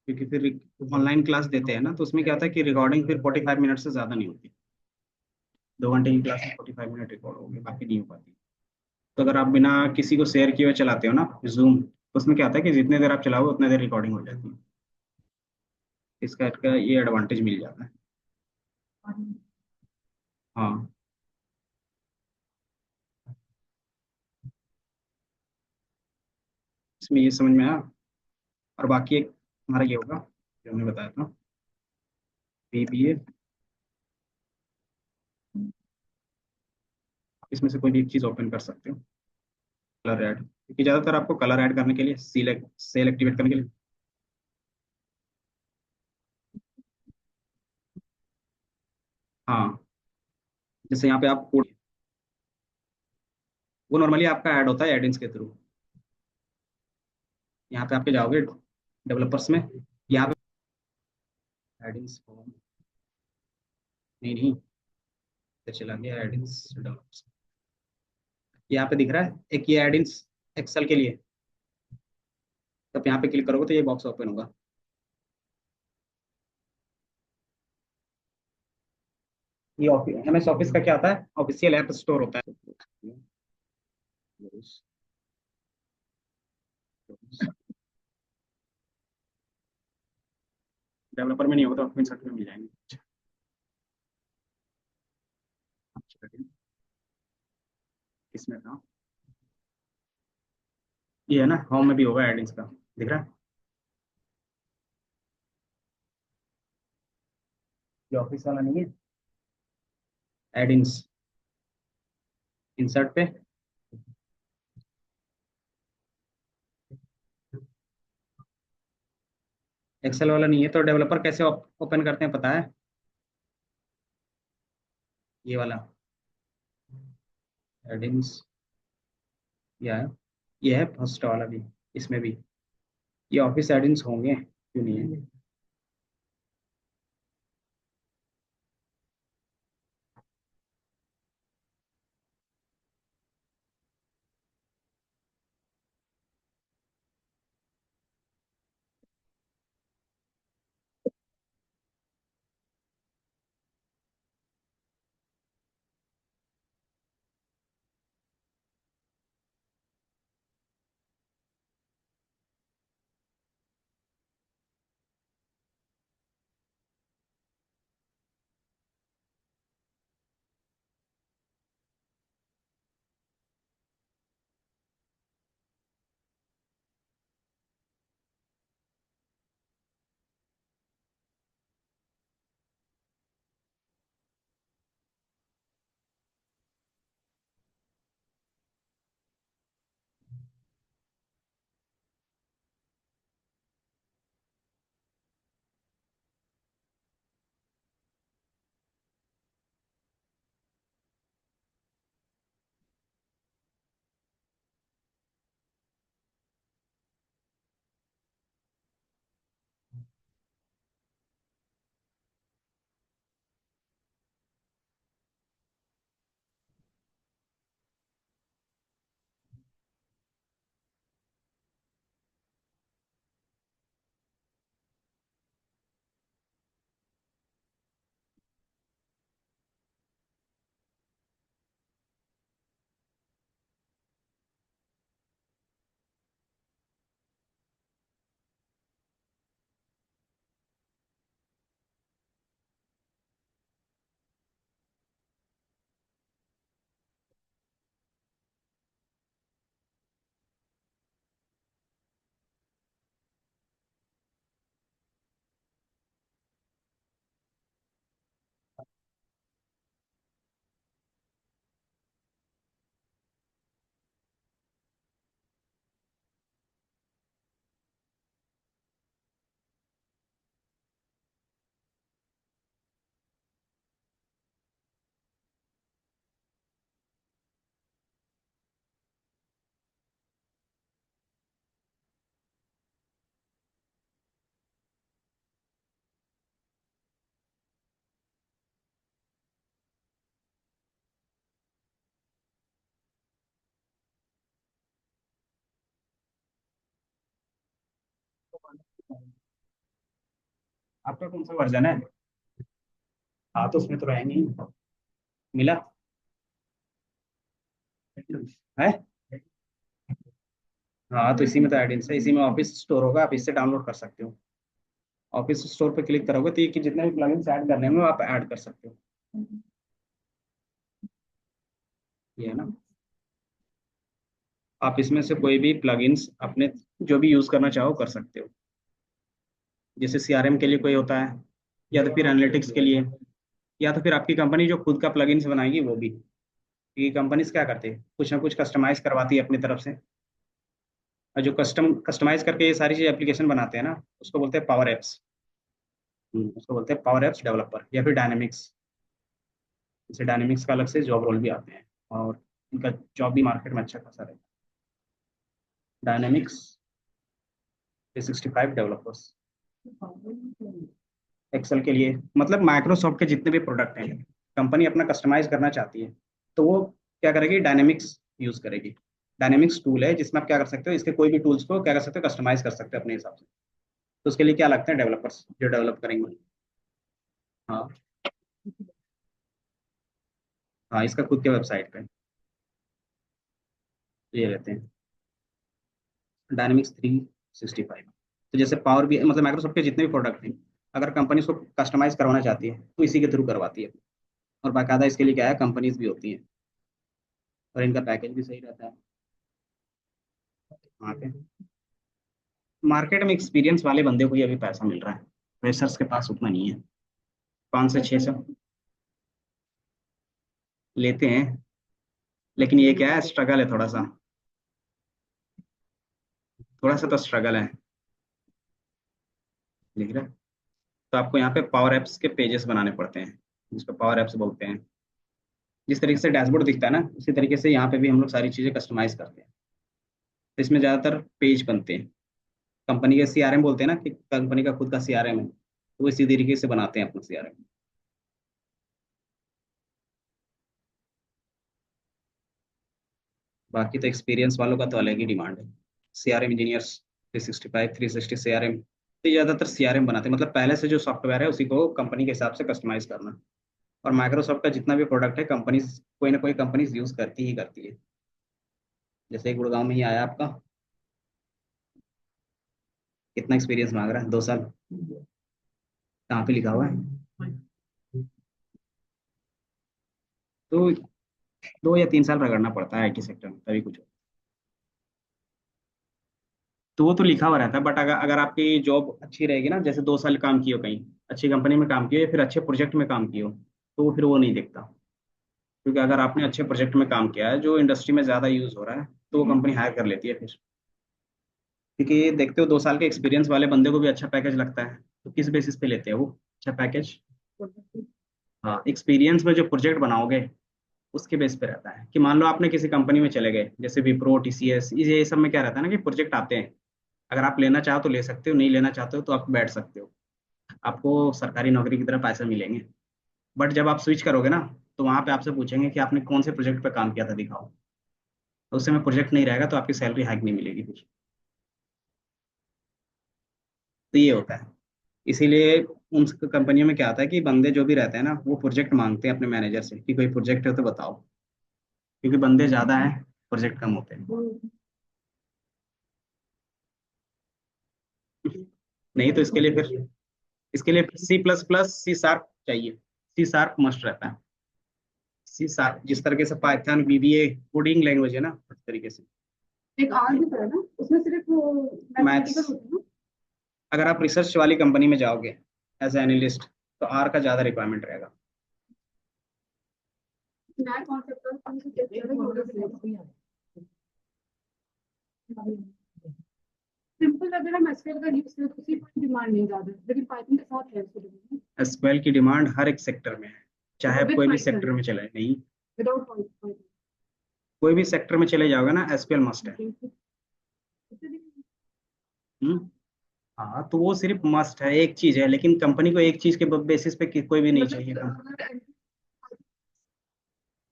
क्योंकि फिर online class देते हैं ना, तो उसमें क्या होता है कि रिकॉर्डिंग फिर 45 मिनट से ज़्यादा नहीं होती। 2 घंटे की क्लास में 45 मिनट रिकॉर्ड होगी, बाकी नहीं हो पाती। तो अगर आप बिना किसी को शेयर किए हुए चलाते हो ना जूम, तो उसमें क्या होता है कि जितने देर आप चलाओगे उतने देर रिकॉर्डिंग हो जाती है। इसका ये एडवांटेज मिल जाता है। हाँ, इसमें ये समझ में आया। और बाकी एक हमारा ये होगा जो हमने बताया था, VBA। इसमें से कोई भी एक चीज़ ओपन कर सकते हो। कलर ऐड, क्योंकि ज़्यादातर आपको कलर ऐड करने के लिए, सेल एक्टिवेट करने के लिए। हाँ, जैसे यहाँ पे आप कोड, वो नॉर्मली आपका ऐड होता है एडिंग्स के थ्रू। यहाँ पे आपके जाओगे डेवलपर्स में, यहाँ पे एडिंग्स, नहीं नहीं, तो चला गया एडिंग्स डेवलपर्स। यहाँ पे दिख रहा है एक ये एडिंग्स एक्सेल के लिए। तब यहाँ पे क्लिक करोगे तो ये बॉक्स ओपन होगा। ये ऑफिस, MS ऑफिस का क्या आता है, ऑफिशियल ऐप स्टोर होता है। डेवलपर में नहीं होगा तो admin सर्टिफिकेट मिल जाएंगे। किसमें था, ये है ना, होम में भी होगा एडिंग्स का, दिख रहा है। ये ऑफिस वाला नहीं है, एडिंग्स, इंसर्ट पे। एक्सेल वाला नहीं है तो डेवलपर कैसे ओपन करते हैं पता है? ये वाला एडिंग्स, ये है, ये है फर्स्ट वाला भी, इसमें भी ये ऑफिस एडिंग्स होंगे, क्यों नहीं है। आपका कौन सा वर्जन है? हाँ तो उसमें तो रहेंगे ही। मिला है। हाँ तो इसी में तो एडिंस है, इसी में ऑफिस स्टोर होगा, आप इससे डाउनलोड कर सकते हो। ऑफिस स्टोर पे क्लिक करोगे तो ये कि जितने भी प्लगइन्स ऐड करने होंगे वो आप ऐड कर सकते हो। ये है ना। आप इसमें से कोई भी प्लगइन्स अपने जो भी यूज करना चाहो कर सकते हो। जैसे सीआरएम के लिए कोई होता है, या तो फिर एनालिटिक्स के लिए, या तो फिर आपकी कंपनी जो खुद का प्लगइन्स बनाएगी वो भी। ये कंपनीज क्या करते हैं, कुछ ना कुछ कस्टमाइज करवाती है अपनी तरफ से। और जो कस्टमाइज करके ये सारी चीज एप्लीकेशन बनाते हैं ना, उसको बोलते हैं पावर एप्स। उसको बोलते हैं पावर एप्स डेवलपर या फिर डायनेमिक्स। जैसे डायनेमिक्स का अलग से जॉब रोल भी आते हैं, और इनका जॉब भी मार्केट में अच्छा खासा रहता है। डायनेमिक्स 365 डेवलपर्स, एक्सेल के लिए, मतलब माइक्रोसॉफ्ट के जितने भी प्रोडक्ट हैं, कंपनी अपना कस्टमाइज करना चाहती है तो वो क्या करेगी, डायनेमिक्स यूज करेगी। डायनेमिक्स टूल है जिसमें आप क्या कर सकते हो, इसके कोई भी टूल्स को क्या कर सकते हो, कस्टमाइज कर सकते हो अपने हिसाब से। तो उसके लिए क्या लगते हैं, डेवलपर्स जो डेवलप करेंगे। हाँ। हाँ इसका खुद के वेबसाइट पे ये रहते हैं, डायनेमिक्स 365। तो जैसे पावर भी, मतलब माइक्रोसॉफ्ट के जितने भी प्रोडक्ट हैं, अगर कंपनी उसको कस्टमाइज करवाना चाहती है तो इसी के थ्रू करवाती है। और बाकायदा इसके लिए क्या है, कंपनीज भी होती हैं, और इनका पैकेज भी सही रहता है वहाँ पे। मार्केट में एक्सपीरियंस वाले बंदे को ही अभी पैसा मिल रहा है, फ्रेशर्स के पास उतना नहीं है। 5 से 6 सौ लेते हैं, लेकिन ये क्या है, स्ट्रगल है थोड़ा सा। थोड़ा सा तो स्ट्रगल है, लिख रहे। तो आपको यहाँ पे पावर एप्स के पेजेस बनाने पड़ते हैं, जिसको पावर एप्स बोलते हैं। जिस तरीके से डैशबोर्ड दिखता है ना, उसी तरीके से यहाँ पे भी हम लोग सारी चीजें कस्टमाइज करते हैं। तो इसमें ज्यादातर पेज बनते हैं, कंपनी के सीआरएम बोलते हैं ना, कि कंपनी का खुद का सीआरएम है, तो वो इसी तरीके से बनाते हैं अपना सीआरएम। बाकी तो एक्सपीरियंस वालों का तो अलग ही डिमांड है। सीआरएम इंजीनियर्स 365 360 सीआरएम, तो ये ज्यादातर सीआरएम बनाते हैं, मतलब पहले से जो सॉफ्टवेयर है उसी को कंपनी के हिसाब से कस्टमाइज करना। और माइक्रोसॉफ्ट का जितना भी प्रोडक्ट है, कंपनीज कोई ना कोई कंपनीज यूज करती ही करती है। जैसे गुड़गांव में ही आया आपका, कितना एक्सपीरियंस मांग रहा है, 2 साल? कहाँ पे लिखा हुआ है? तो 2 या 3 साल रगड़ना पड़ता है आईटी सेक्टर में, तभी कुछ हो। तो वो तो लिखा हुआ रहता है, बट अगर अगर आपकी जॉब अच्छी रहेगी ना, जैसे 2 साल काम किए हो कहीं अच्छी कंपनी में काम किए हो, या फिर अच्छे प्रोजेक्ट में काम किए हो, तो वो फिर वो नहीं देखता। क्योंकि अगर आपने अच्छे प्रोजेक्ट में काम किया है जो इंडस्ट्री में ज़्यादा यूज हो रहा है, तो वो कंपनी हायर कर लेती है फिर। क्योंकि देखते हो 2 साल के एक्सपीरियंस वाले बंदे को भी अच्छा पैकेज लगता है, तो किस बेसिस पे लेते हैं वो अच्छा पैकेज? हाँ, एक्सपीरियंस में जो प्रोजेक्ट बनाओगे उसके बेस पे रहता है। कि मान लो आपने किसी कंपनी में चले गए, जैसे विप्रो, टीसीएस, ये सब में क्या रहता है ना, कि प्रोजेक्ट आते हैं। अगर आप लेना चाहो तो ले सकते हो, नहीं लेना चाहते हो तो आप बैठ सकते हो। आपको सरकारी नौकरी की तरह पैसे मिलेंगे। बट जब आप स्विच करोगे ना, तो वहां पे आपसे पूछेंगे कि आपने कौन से प्रोजेक्ट पे काम किया था, दिखाओ। तो उस समय प्रोजेक्ट नहीं रहेगा तो आपकी सैलरी हाइक नहीं मिलेगी कुछ। तो ये होता है। इसीलिए उन कंपनियों में क्या होता है कि बंदे जो भी रहते हैं ना, वो प्रोजेक्ट मांगते हैं अपने मैनेजर से कि कोई प्रोजेक्ट है तो बताओ। क्योंकि बंदे ज्यादा हैं, प्रोजेक्ट कम होते हैं। नहीं तो इसके लिए C++ C# चाहिए। C# मस्ट रहता है। C#, जिस तरीके से पाइथन VBA कोडिंग लैंग्वेज है ना, उस तरीके से। एक आर भी था ना उसमें, सिर्फ मैथमेटिकल होता है ना। अगर आप रिसर्च वाली कंपनी में जाओगे एज एनालिस्ट, तो आर का ज्यादा रिक्वायरमेंट रहेगा। नया कॉन्सेप्ट सिंपल, अगर हम एसक्यूएल का यूज करें तो उसकी कोई डिमांड नहीं ज्यादा, लेकिन पाइथन के साथ है उसकी डिमांड। एसक्यूएल की डिमांड हर एक सेक्टर में है, चाहे आप कोई भी सेक्टर में चले, नहीं, विदाउट कोई भी सेक्टर में चले जाओगे ना, एसक्यूएल मस्ट है। हम्म। हाँ तो वो सिर्फ मस्ट है, एक चीज है, लेकिन कंपनी को एक चीज के बेसिस पे कोई भी नहीं चाहिए।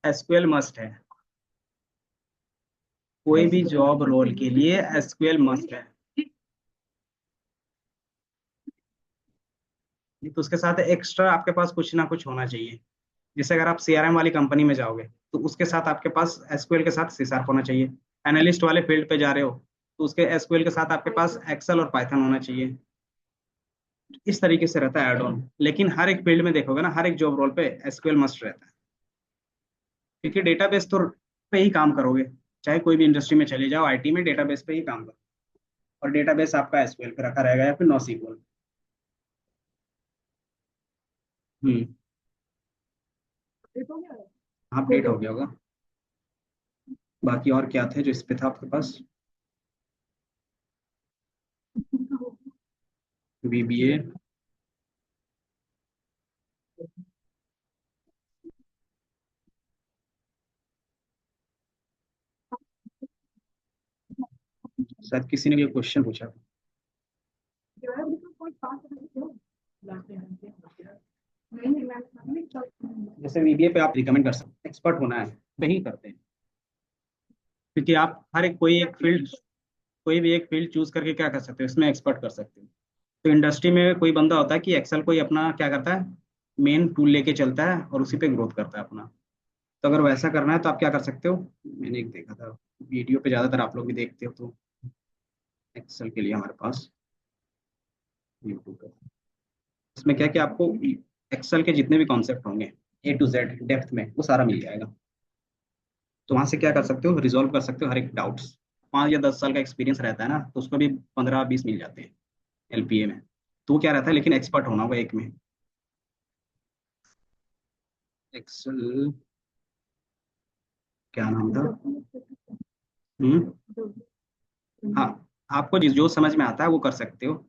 एसक्यूएल मस्ट है, कोई भी जॉब रोल के लिए एसक्यूएल मस्ट है। तो उसके साथ एक्स्ट्रा आपके पास कुछ ना कुछ होना चाहिए। जैसे अगर आप सीआरएम वाली कंपनी में जाओगे तो उसके साथ आपके पास एसक्यूएल के साथ सी शार्प होना चाहिए। एनालिस्ट वाले फील्ड पे जा रहे हो तो उसके एसक्यूएल के साथ आपके पास एक्सेल और पाइथन होना चाहिए। इस तरीके से रहता है एड ऑन, लेकिन हर एक फील्ड में देखोगे ना, हर एक जॉब रोल पे एसक्यूएल मस्ट रहता है, क्योंकि डेटाबेस तो पे ही काम करोगे। चाहे कोई भी इंडस्ट्री में चले जाओ, आईटी में डेटाबेस पे ही काम करो। और डेटाबेस आपका एसक्यूएल पे रखा रहेगा या फिर नोस्क्यूएल। हम्म। अपडेट हो गया होगा। बाकी और क्या थे जो इस पे था आपके पास? वीबीए। शायद किसी ने भी क्वेश्चन पूछा। जैसे वीबीए पे आप रिकमेंड कर सकते हैं, एक्सपर्ट होना है तो ही करते हैं। क्योंकि आप हर एक कोई एक फील्ड, कोई भी एक फील्ड चूज करके क्या कर सकते हो, इसमें एक्सपर्ट कर सकते हो। तो इंडस्ट्री में कोई बंदा होता है कि एक्सेल को ही अपना क्या करता है, मेन टूल लेके चलता है और उसी पे ग्रोथ करता है अपना। तो अगर वैसा करना है तो आप क्या कर सकते हो, मैंने एक देखा था वीडियो पे, ज्यादातर आप लोग भी देखते हो तो एक्सेल के लिए हमारे पास यूट्यूब पे, इसमें क्या कि आपको एक्सेल के जितने भी कॉन्सेप्ट होंगे A to Z डेप्थ में वो सारा मिल जाएगा। तो वहां से क्या कर सकते हो, रिजॉल्व कर सकते हो हर एक डाउट्स। 5 या 10 साल का एक्सपीरियंस रहता है ना, तो उसको भी 15-20 मिल जाते हैं एलपीए में। तो वो क्या रहता है, लेकिन एक्सपर्ट होना होगा एक में। एक्सेल, क्या नाम था? हम्म। हाँ, आपको जिस जो समझ में आता है वो कर सकते हो।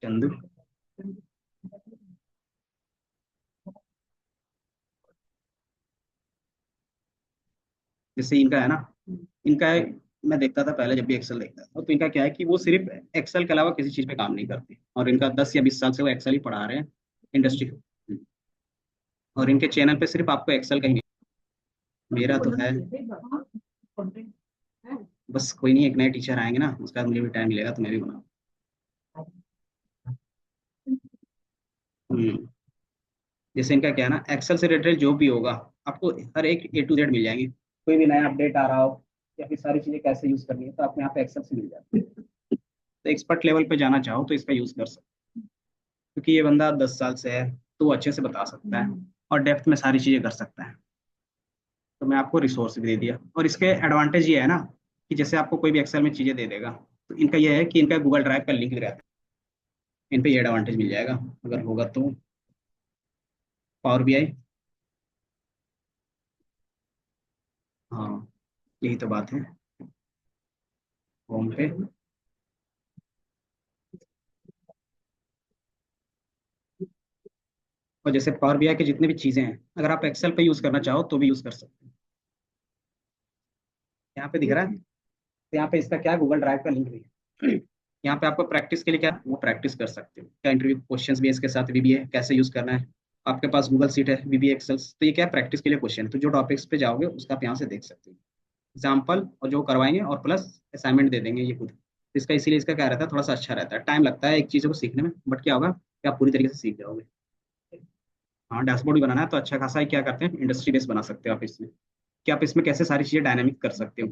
चंदू, जैसे इनका है ना, इनका है, मैं देखता था पहले जब भी एक्सेल देखता था, तो इनका क्या है कि वो सिर्फ एक्सेल के अलावा किसी चीज पे काम नहीं करते, और इनका 10 या 20 साल से वो एक्सेल ही पढ़ा रहे हैं इंडस्ट्री को। और इनके चैनल पे सिर्फ आपको एक्सेल का ही नहीं। मेरा तो है, बस कोई नहीं, एक नए टीचर आएंगे ना उसका बाद मुझे भी टाइम मिलेगा तो मैं भी बनाऊँ। हम्म। जैसे इनका क्या है ना, एक्सेल से रिलेटेड जो भी होगा आपको हर एक A to Z मिल जाएंगे। कोई भी नया अपडेट आ रहा हो या फिर सारी चीजें कैसे यूज करनी है तो आपको यहाँ पे एक्सेल से मिल जाती है। तो एक्सपर्ट लेवल पे जाना चाहो तो इसका यूज कर सकते हो, क्योंकि ये बंदा 10 साल से है तो वो अच्छे से बता सकता है और डेप्थ में सारी चीजें कर सकता है। तो मैं आपको रिसोर्स भी दे दिया, और इसके एडवांटेज ये है ना कि जैसे आपको कोई भी एक्सेल में चीजें दे देगा, तो इनका ये है कि इनका गूगल ड्राइव का लिंक भी रहता है। इन पे ये एडवांटेज मिल जाएगा अगर होगा तो। पावर बीआई, हाँ, यही तो बात है। होम पे, और जैसे पावर बीआई की जितनी भी चीजें हैं अगर आप एक्सेल पे यूज करना चाहो तो भी यूज कर सकते हो। यहाँ पे दिख रहा है, तो यहाँ पे इसका क्या, गूगल ड्राइव का लिंक भी है। यहाँ पे आपको प्रैक्टिस के लिए क्या, वो प्रैक्टिस कर सकते हो क्या, इंटरव्यू क्वेश्चंस भी है इसके साथ, वीबीए कैसे यूज करना है। आपके पास गूगल सीट है, वीबीए एक्सेल, तो ये क्या प्रैक्टिस के लिए क्वेश्चन है, तो जो टॉपिक्स पे जाओगे उसका आप यहाँ से देख सकते हो एग्जाम्पल, और जो करवाएंगे और प्लस असाइनमेंट दे देंगे ये खुद। तो इसका इसीलिए इसका क्या रहता है, थोड़ा सा अच्छा रहता है, टाइम लगता है एक चीज़ को सीखने में, बट क्या होगा कि आप पूरी तरीके से सीख जाओगे। हाँ, डैशबोर्ड भी बनाना है तो अच्छा खासा ही क्या करते हैं, इंडस्ट्री बेस बना सकते हो आप इसमें, कि आप इसमें कैसे सारी चीज़ें डायनामिक कर सकते हो।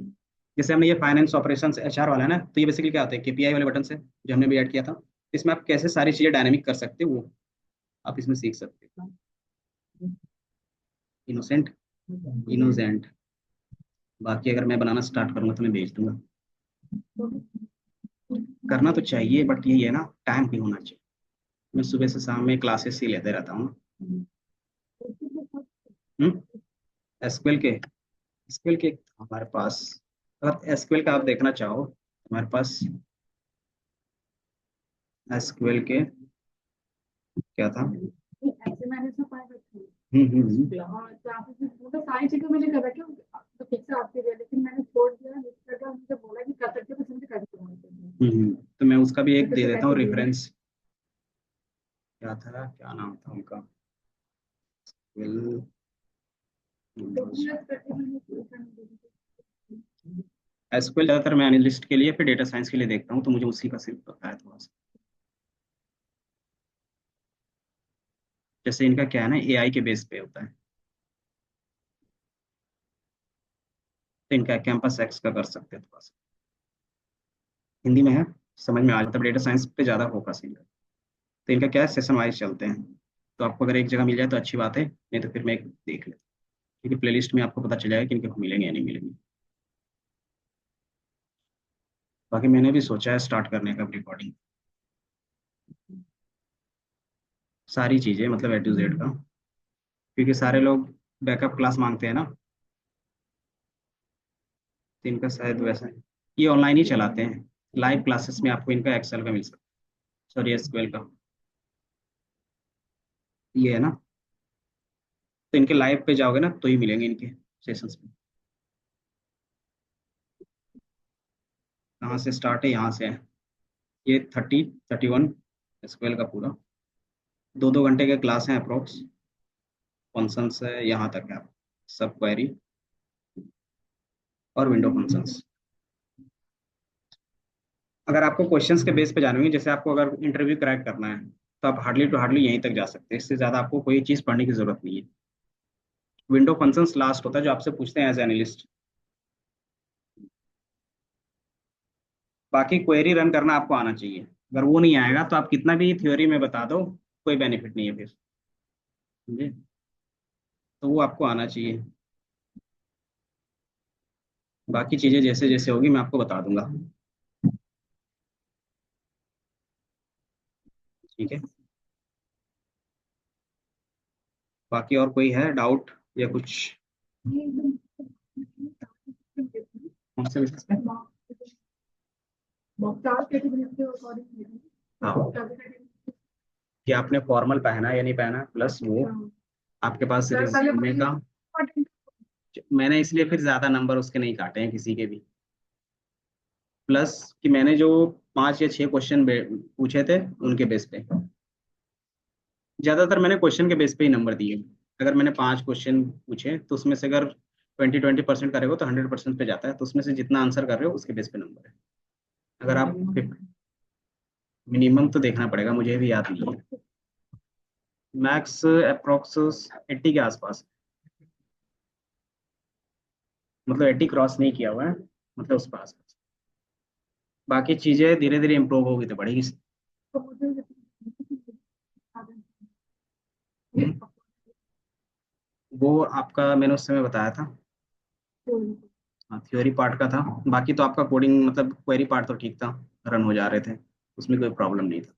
जैसे हमने ये फाइनेंस ऑपरेशंस एचआर वाला है ना, तो ये बेसिकली क्या होता है, केपीआई वाले बटन से जो हमने भी ऐड किया था, इसमें आप कैसे सारी चीज़ें डायनामिक कर सकते हो वो आप इसमें सीख सकते हो। इनोसेंट, इनोजेंट, बाकी अगर मैं बनाना स्टार्ट करूंगा तो मैं भेज दूंगा। करना तो चाहिए बट यही है ना, टाइम भी होना चाहिए। मैं सुबह से शाम में क्लासेस ही लेते रहता हूँ। एसक्यूएल के, एसक्यूएल के हमारे पास, अगर एसक्यूएल का आप देखना चाहो हमारे पास एसक्यूएल के क्या था। ऐसे मैंने इसमें पाए रखी है। हम्म। और जहाँ पे मतलब सारी चीजें मैंने कर रखी है, तो ठीक से आपके लिए, लेकिन मैंने छोड़ दिया लगा, मुझे बोला कि कर सकते हो तो मुझे कर तो मैं उसका भी एक दे कैसे देता हूँ कैसे दी है। रेफरेंस। क्या था, क्या नाम था उनका, एसक्यूएल ज़्यादातर मैं एनालिस्ट के लिए फिर डेटा साइंस के लिए देखता हूँ, तो मुझे उसी का सिर्फ पता है थोड़ा सा। जैसे इनका क्या है ना, एआई के बेस पे होता है, तो इनका कैंपस एक्स का कर सकते हैं थोड़ा सा। हिंदी में है, समझ में आ जाता है, डेटा साइंस पे ज़्यादा फोकस है इनका। तो इनका क्या है, सेशन वाइज चलते हैं। तो आपको अगर एक जगह मिल जाए तो अच्छी बात है, नहीं तो फिर मैं एक देख लेता हूँ, क्योंकि प्लेलिस्ट में आपको पता चल जाएगा कि इनके मिलेंगे या नहीं मिलेंगे। बाकी मैंने भी सोचा है स्टार्ट करने का रिकॉर्डिंग, सारी चीज़ें मतलब A to Z का, क्योंकि सारे लोग बैकअप क्लास मांगते हैं ना, तो इनका शायद वैसा है। ये ऑनलाइन ही चलाते हैं, लाइव क्लासेस में आपको इनका एक्सेल का मिल सकता है, सॉरी एसक्यूएल का। ये है ना, तो इनके लाइव पे जाओगे ना तो ही मिलेंगे इनके सेशंस में। कहाँ से स्टार्ट है, यहाँ से है। ये 31 एसक्यूएल का पूरा, 2-2 घंटे के क्लास हैं अप्रोक्स। फंक्शंस है यहाँ तक है, सब क्वेरी और विंडो फंक्शंस। अगर आपको क्वेश्चंस के बेस पे जाने होंगे, जैसे आपको अगर इंटरव्यू क्रैक करना है, तो आप हार्डली टू हार्डली यहीं तक जा सकते हैं, इससे ज़्यादा आपको कोई चीज़ पढ़ने की जरूरत नहीं है। विंडो फंक्शंस लास्ट होता है जो आपसे पूछते हैं एज एनालिस्ट। बाकी क्वेरी रन करना आपको आना चाहिए, अगर वो नहीं आएगा तो आप कितना भी थ्योरी में बता दो, कोई बेनिफिट नहीं है फिर, समझे। तो वो आपको आना चाहिए। बाकी चीज़ें जैसे जैसे होगी मैं आपको बता दूंगा। ठीक है। बाकी और कोई है डाउट या कुछ? ये एकदम कौन से विषय पे? बहुत चार कैटेगरी के अकॉर्डिंग हाँ, कि आपने फॉर्मल पहना या नहीं पहना, प्लस वो आपके पास सर पहले रिज्यूमे का। मैंने इसलिए फिर ज्यादा नंबर उसके नहीं काटे हैं किसी के भी। प्लस कि मैंने जो 5 या 6 क्वेश्चन पूछे थे उनके बेस पे, ज्यादातर मैंने क्वेश्चन के बेस पे ही नंबर दिए। अगर मैंने 5 क्वेश्चन पूछे तो उसमें से अगर 20-20% करेगा तो 100% पे जाता है, तो उसमें से जितना आंसर कर रहे हो उसके बेस पे नंबर है। अगर आप मिनिमम तो देखना पड़ेगा, मुझे भी याद नहीं है। मैक्स अप्रोक्स 80 के आसपास, मतलब 80 क्रॉस नहीं किया हुआ है, मतलब उस पास। बाकी चीजें धीरे धीरे इम्प्रूव होगी तो बढ़ेगी। हम्म, वो आपका मैंने उस समय बताया था। हाँ, थ्योरी पार्ट का था। बाकी तो आपका कोडिंग मतलब क्वेरी पार्ट तो ठीक था, रन हो जा रहे थे, उसमें कोई प्रॉब्लम नहीं था।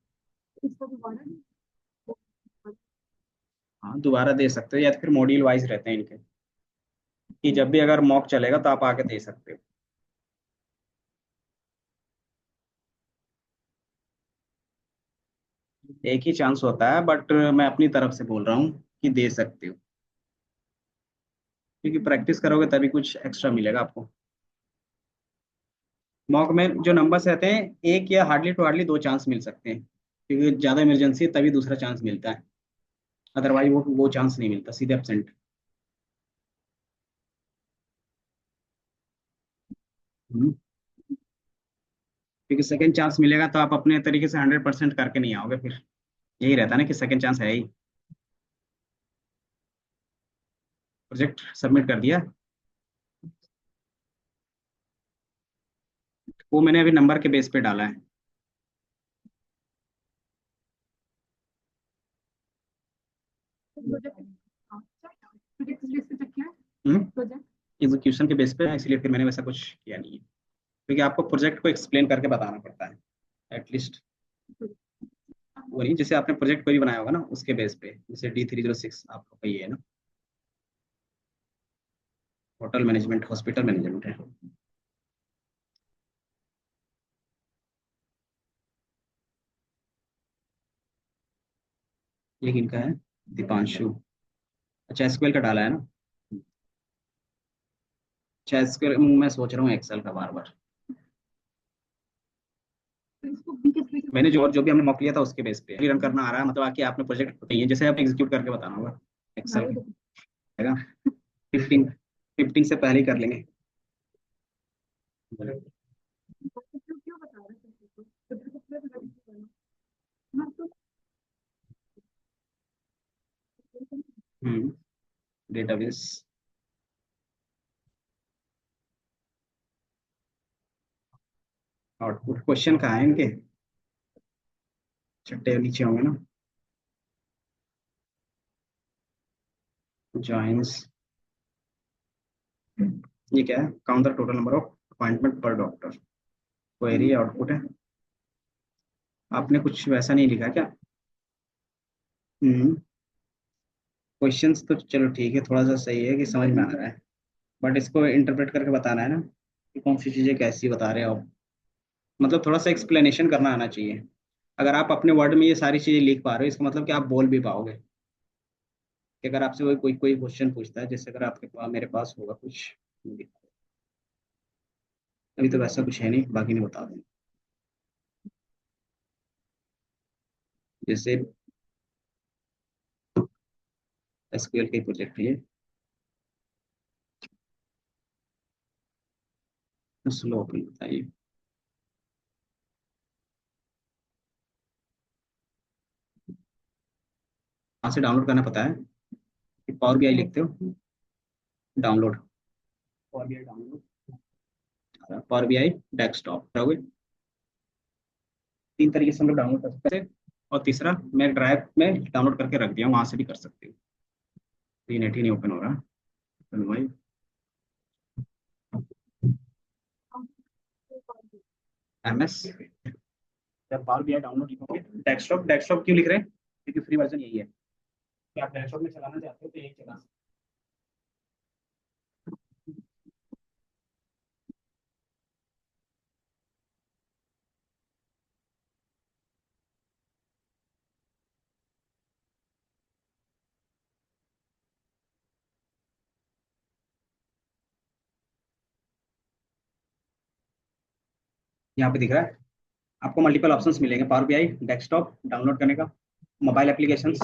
हाँ, दोबारा दे सकते हो, या तो फिर मॉड्यूल वाइज रहते हैं इनके, कि जब भी अगर मॉक चलेगा तो आप आके दे सकते हो। एक ही चांस होता है, बट मैं अपनी तरफ से बोल रहा हूँ कि दे सकते हो, क्योंकि प्रैक्टिस करोगे तभी कुछ एक्स्ट्रा मिलेगा आपको। मॉक में जो नंबर्स रहते हैं, एक या हार्डली टू हार्डली 2 चांस मिल सकते हैं, क्योंकि ज़्यादा इमरजेंसी है तभी दूसरा चांस मिलता है, अदरवाइज वो चांस नहीं मिलता, सीधे एब्सेंट। क्योंकि सेकंड चांस मिलेगा तो आप अपने तरीके से 100% करके नहीं आओगे फिर, यही रहता है ना कि सेकंड चांस है ही। प्रोजेक्ट सबमिट कर दिया, वो मैंने अभी नंबर के बेस पे डाला है। एग्जीक्यूशन के बेस पे है, इसलिए फिर मैंने वैसा कुछ किया नहीं है, क्योंकि आपको प्रोजेक्ट को एक्सप्लेन करके बताना पड़ता है एटलीस्ट। वो नहीं, जैसे आपने प्रोजेक्ट कोई बनाया होगा ना उसके बेस पे, जैसे D306 आपका ये है ना, होटल मैनेजमेंट हॉस्पिटल मैनेजमेंट है। ये किनका है? दीपांशु। अच्छा, एसक्यूएल का डाला है ना। अच्छा, एसक्यूएल मैं सोच रहा हूँ एक्सेल का बार बार। मैंने जो और जो भी हमने मॉक लिया था उसके बेस पे रन करना आ रहा है, मतलब आके आपने प्रोजेक्ट चाहिए जैसे आप एग्जीक्यूट करके बताना होगा। एक्सेल हमारे आएगा। 15 15 से पहले ही कर लेंगे। क्यों क्यों बता रहे थे तो तो पूरा लगा मैं तो हम्म। डेटाबेस आउटपुट क्वेश्चन कहाँ है इनके, छठे नीचे होंगे ना। जॉइंस, ये क्या है, count the total number of appointment पर डॉक्टर। क्वेरी आउटपुट है। आपने कुछ वैसा नहीं लिखा क्या? हम्म। क्वेश्चंस तो चलो ठीक है, थोड़ा सा सही है कि समझ में आ रहा है, बट इसको इंटरप्रेट करके बताना है ना कि कौन सी चीजें कैसी बता रहे हो आप। मतलब थोड़ा सा एक्सप्लेनेशन करना आना चाहिए। अगर आप अपने वर्ड में ये सारी चीजें लिख पा रहे हो, इसका मतलब कि आप बोल भी पाओगे। कि अगर आपसे कोई कोई कोई क्वेश्चन पूछता है, जैसे अगर आपके पास मेरे पास होगा कुछ, अभी तो वैसा कुछ है नहीं, बाकी मैं बता दूँ। जैसे एसक्यूएल का प्रोजेक्ट है ये, स्लो ओपन बताइए। कहाँ से डाउनलोड करना पता है? पावर बीआई लिखते हो, download, power BI download, power BI desktop करोगे। तीन तरीके से हम लोग डाउनलोड कर सकते हैं। और तीसरा, मैं ड्राइव में डाउनलोड करके रख दिया हूँ, वहां से भी कर सकते हो। ये नेट ही नहीं ओपन हो रहा। चलो भाई, एमएस, जब पावर बीआई डाउनलोड लिखोगे, डेस्कटॉप, डेस्कटॉप क्यों लिख रहे हैं? क्योंकि फ्री वर्जन यही है, कि आप डेस्कटॉप में चलाना चाहते हो तो यही चला सकते हो। यहाँ पे दिख रहा है आपको मल्टीपल ऑप्शंस मिलेंगे पावर बीआई डेस्कटॉप डाउनलोड करने का, mobile applications,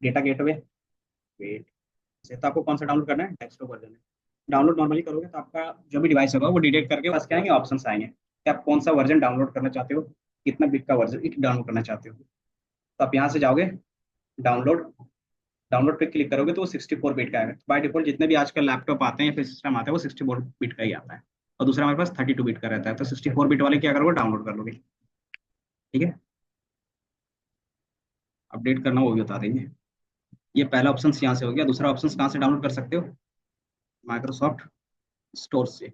data gateway. Wait, तो आपको कौन सा डाउनलोड करना है? डेस्कटॉप वर्जन है। डाउनलोड नॉर्मली करोगे तो आपका जो भी डिवाइस होगा वो डिटेक्ट करके बस क्या आएंगे, ऑप्शंस आएंगे कि आप कौन सा वर्जन डाउनलोड करना चाहते हो, कितना बिट का वर्जन डाउनलोड करना चाहते हो। तो आप यहाँ से जाओगे, डाउनलोड, डाउनलोड पे क्लिक करोगे तो वो 64 बिट का आएगा। बाय डिफॉल्ट जितने भी आजकल लैपटॉप आते हैं या फिर सिस्टम आता है वो 64 बिट का ही आता है। और दूसरा हमारे पास 32 बिट का रहता है, तो 64 बिट वाले क्या करोगे, डाउनलोड कर लोगे। ठीक है, अपडेट करना वो भी बता देंगे। ये पहला ऑप्शन यहाँ से हो गया। दूसरा ऑप्शन कहाँ से डाउनलोड कर सकते हो? माइक्रोसॉफ्ट स्टोर से।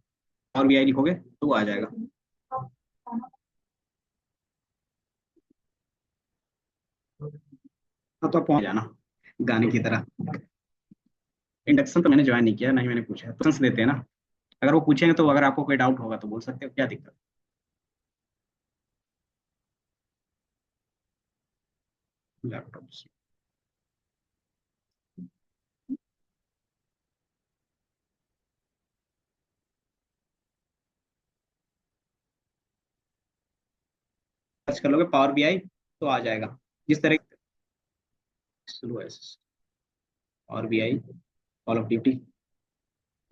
और वी आई लिखोगे तो वो आ जाएगा। हाँ, तो आप पहुंच जाना गाने की तरह। इंडक्शन तो मैंने ज्वाइन नहीं किया, नहीं मैंने पूछा, क्वेश्चंस देते हैं ना। अगर वो पूछेंगे तो अगर आपको कोई डाउट होगा तो बोल सकते हो, क्या दिक्कत। लैपटॉप से सर्च कर लोगे पावर बीआई तो आ जाएगा। जिस तरह स्लो है, power BI, call of duty,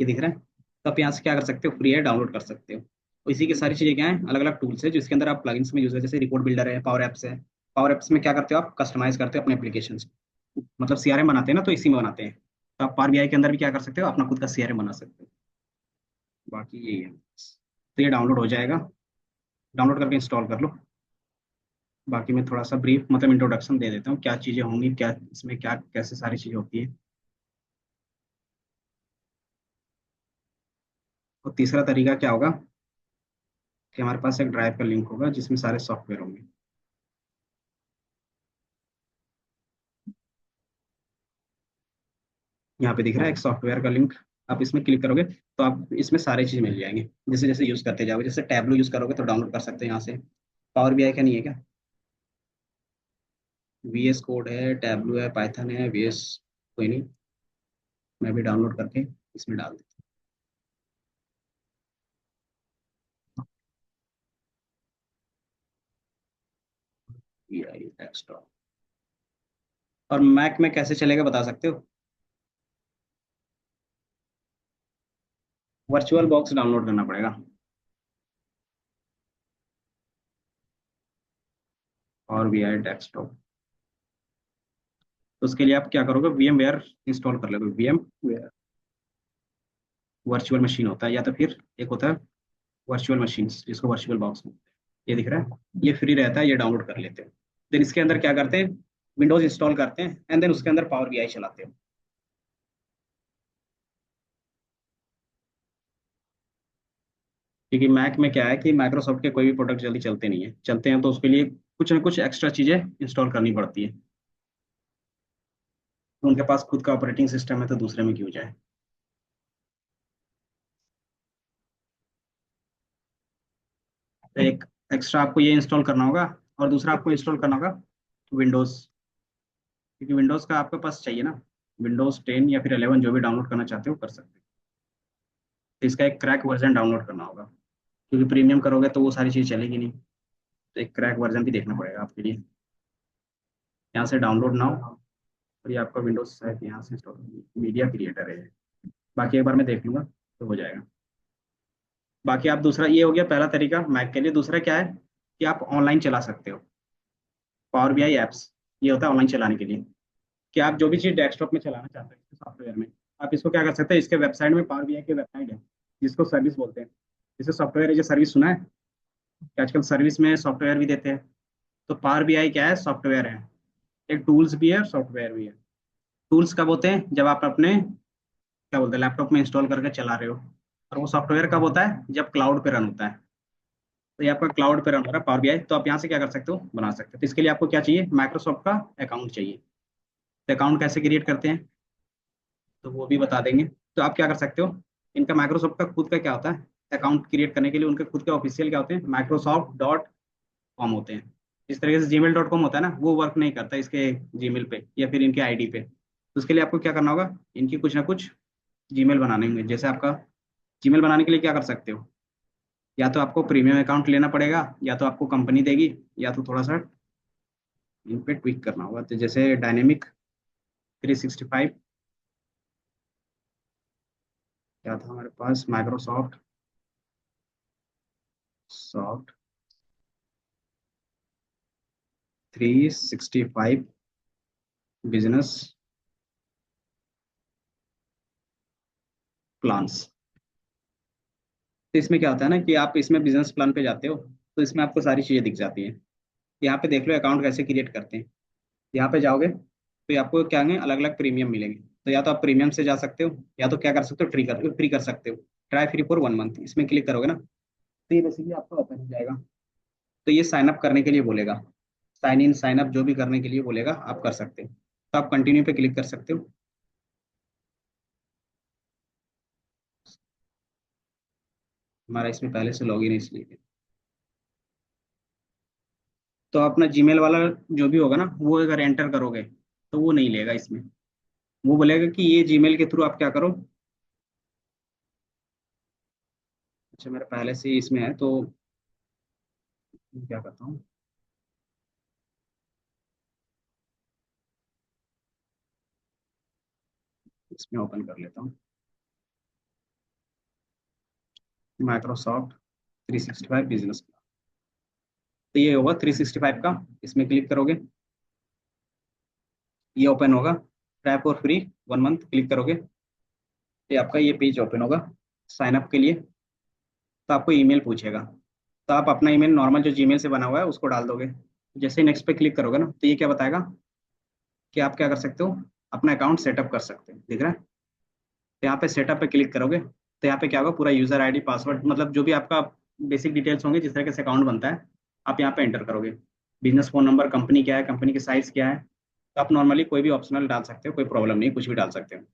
ये दिख रहा है। तो आप यहाँ से क्या कर सकते हो, फ्री है, डाउनलोड कर सकते हो। और इसी की सारी चीजें क्या है, अलग अलग टूल्स है जिसके अंदर आप प्लगइन्स में यूज है, जैसे रिपोर्ट बिल्डर है, पावर एप्स है। पावर एप्स में क्या करते हो, आप कस्टमाइज करते हो अपने एप्लीकेशन, मतलब सीआरएम बनाते हैं ना, तो इसी में बनाते हैं। तो आप पावर बीआई के अंदर भी क्या कर सकते हो, अपना खुद का सीआरएम बना सकते हो। बाकी यही है। तो ये डाउनलोड हो जाएगा, डाउनलोड करके इंस्टॉल कर लो। बाकी मैं थोड़ा सा ब्रीफ मतलब इंट्रोडक्शन दे देता हूँ, क्या चीज़ें होंगी, क्या इसमें क्या कैसे सारी चीज़ें होती है। और तीसरा तरीका क्या होगा कि हमारे पास एक ड्राइव का लिंक होगा जिसमें सारे सॉफ्टवेयर होंगे। यहाँ पे दिख रहा है एक सॉफ्टवेयर का लिंक। आप इसमें क्लिक करोगे तो आप इसमें सारी चीज़ मिल जाएंगे, जैसे जैसे यूज़ करते जाओगे। जैसे टैबलो यूज़ करोगे तो डाउनलोड कर सकते हैं यहाँ से। पावर बीआई का नहीं है क्या? वीएस कोड है, टैबलो है, पाइथन है, वीएस, कोई नहीं, मैं भी डाउनलोड करके इसमें डाल देता हूँ। BI desktop. और मैक में कैसे चलेगा बता सकते हो? वर्चुअल बॉक्स डाउनलोड करना पड़ेगा। और वी आई डेस्कटॉप, तो उसके लिए आप क्या करोगे, वीएम वेयर इंस्टॉल कर लोगे। वीएम वेयर वर्चुअल मशीन होता है, या तो फिर एक होता है वर्चुअल मशीन जिसको वर्चुअल बॉक्स में, ये दिख रहा है, ये फ्री रहता है, ये डाउनलोड कर लेते हो। देन इसके अंदर क्या करते हैं, विंडोज इंस्टॉल करते हैं एंड देन उसके अंदर पावर बीआई चलाते हो। क्योंकि मैक में क्या है कि माइक्रोसॉफ्ट के कोई भी प्रोडक्ट जल्दी चलते नहीं है, चलते हैं तो उसके लिए कुछ ना कुछ एक्स्ट्रा चीजें इंस्टॉल करनी पड़ती है। तो उनके पास खुद का ऑपरेटिंग सिस्टम है तो दूसरे में क्यों जाए। तो एक एक्स्ट्रा आपको ये इंस्टॉल करना होगा, और दूसरा आपको इंस्टॉल करना होगा विंडोज, क्योंकि विंडोज का आपके पास चाहिए ना। विंडोज 10 या फिर 11 जो भी डाउनलोड करना चाहते हो कर सकते हो। तो इसका एक क्रैक वर्जन डाउनलोड करना होगा, क्योंकि प्रीमियम करोगे तो वो सारी चीज़ चलेगी नहीं। तो एक क्रैक वर्जन भी देखना पड़ेगा आपके लिए। यहाँ से डाउनलोड ना हो, और ये आपका विंडोज शायद यहाँ से इंस्टॉल, मीडिया क्रिएटर है। बाकी एक बार मैं देख लूंगा तो हो जाएगा। बाकी आप दूसरा, ये हो गया पहला तरीका मैक के लिए। दूसरा क्या है कि आप ऑनलाइन चला सकते हो पावर बीआई एप्स। ये होता है ऑनलाइन चलाने के लिए, कि आप जो भी चीज़ डेस्कटॉप में चलाना चाहते हैं सॉफ्टवेयर में, आप इसको क्या कर सकते हैं, इसके वेबसाइट में, पावर बीआई की वेबसाइट है जिसको सर्विस बोलते हैं। जैसे सॉफ्टवेयर है, जो सर्विस सुना है कि आजकल सर्विस में सॉफ्टवेयर भी देते हैं। तो पावर बीआई क्या है, सॉफ्टवेयर है। एक टूल्स भी है और सॉफ्टवेयर भी है। टूल्स कब होते हैं, जब आप अपने क्या बोलते हैं लैपटॉप में इंस्टॉल करके चला रहे हो। और वो सॉफ्टवेयर कब होता है, जब क्लाउड पे रन होता है। तो ये आपका क्लाउड पे रन हो रहा है पावर बीआई, तो आप यहाँ से क्या कर सकते हो, बना सकते हो। तो इसके लिए आपको क्या चाहिए, माइक्रोसॉफ्ट का अकाउंट चाहिए। तो अकाउंट कैसे क्रिएट करते हैं तो वो भी बता देंगे। तो आप क्या कर सकते हो, इनका माइक्रोसॉफ्ट का खुद का क्या होता है, अकाउंट क्रिएट करने के लिए उनके खुद के ऑफिशियल क्या होते हैं, माइक्रोसॉफ्ट.कॉम होते हैं। इस तरीके से gmail.com होता है ना, वो वर्क नहीं करता इसके जीमेल पे या फिर इनके आईडी पे। तो उसके लिए आपको क्या करना होगा, इनकी कुछ ना कुछ जीमेल बनाने होंगे। जैसे आपका जीमेल बनाने के लिए क्या कर सकते हो, या तो आपको प्रीमियम अकाउंट लेना पड़ेगा, या तो आपको कंपनी देगी, या तो थोड़ा सा इन पे ट्विक करना होगा। तो जैसे डायनेमिक 365, क्या था हमारे पास, माइक्रोसॉफ्ट सॉफ्ट 365 बिजनेस प्लान्स। तो इसमें क्या होता है ना कि आप इसमें बिजनेस प्लान पे जाते हो, तो इसमें आपको सारी चीज़ें दिख जाती हैं। यहाँ पे देख लो अकाउंट कैसे क्रिएट करते हैं। यहाँ पे जाओगे तो ये आपको क्या है, अलग अलग प्रीमियम मिलेंगे। तो या तो आप प्रीमियम से जा सकते हो, या तो क्या कर सकते हो, फ्री कर सकते हो। ट्राई फ्री फॉर 1 मंथ, इसमें क्लिक करोगे ना तो ये बेसिकली आपका ओपन हो जाएगा। तो ये साइन अप करने के लिए बोलेगा, साइन इन साइन अप जो भी करने के लिए बोलेगा आप कर सकते हो। तो आप कंटिन्यू पे क्लिक कर सकते हो। हमारा इसमें पहले से लॉगिन है इसलिए। तो अपना जीमेल वाला जो भी होगा ना, वो अगर एंटर करोगे तो वो नहीं लेगा इसमें। वो बोलेगा कि ये जीमेल के थ्रू आप क्या करो। अच्छा मेरा पहले से ही इसमें है तो मैं क्या करता हूँ, इसमें ओपन कर लेता हूँ माइक्रोसॉफ्ट 365 बिजनेस। तो ये होगा 365 का, इसमें क्लिक करोगे ये ओपन होगा। Try for free 1 month click करोगे, ये आपका ये पेज ओपन होगा साइन अप के लिए। तो आपको ईमेल पूछेगा, तो आप अपना ईमेल नॉर्मल जो जीमेल से बना हुआ है उसको डाल दोगे। जैसे ही नेक्स्ट पे क्लिक करोगे ना तो ये क्या बताएगा कि आप क्या कर सकते हो, अपना अकाउंट सेटअप कर सकते हो, दिख रहा है। तो यहाँ पे सेटअप पे क्लिक करोगे तो यहाँ पे क्या होगा, पूरा यूजर आईडी पासवर्ड मतलब जो भी आपका बेसिक डिटेल्स होंगे जिस तरीके से अकाउंट बनता है, आप यहाँ पे एंटर करोगे। बिजनेस फोन नंबर, कंपनी क्या है, कंपनी की साइज क्या है। तो आप नॉर्मली कोई भी ऑप्शनल डाल सकते हो, कोई प्रॉब्लम नहीं, कुछ भी डाल सकते हो।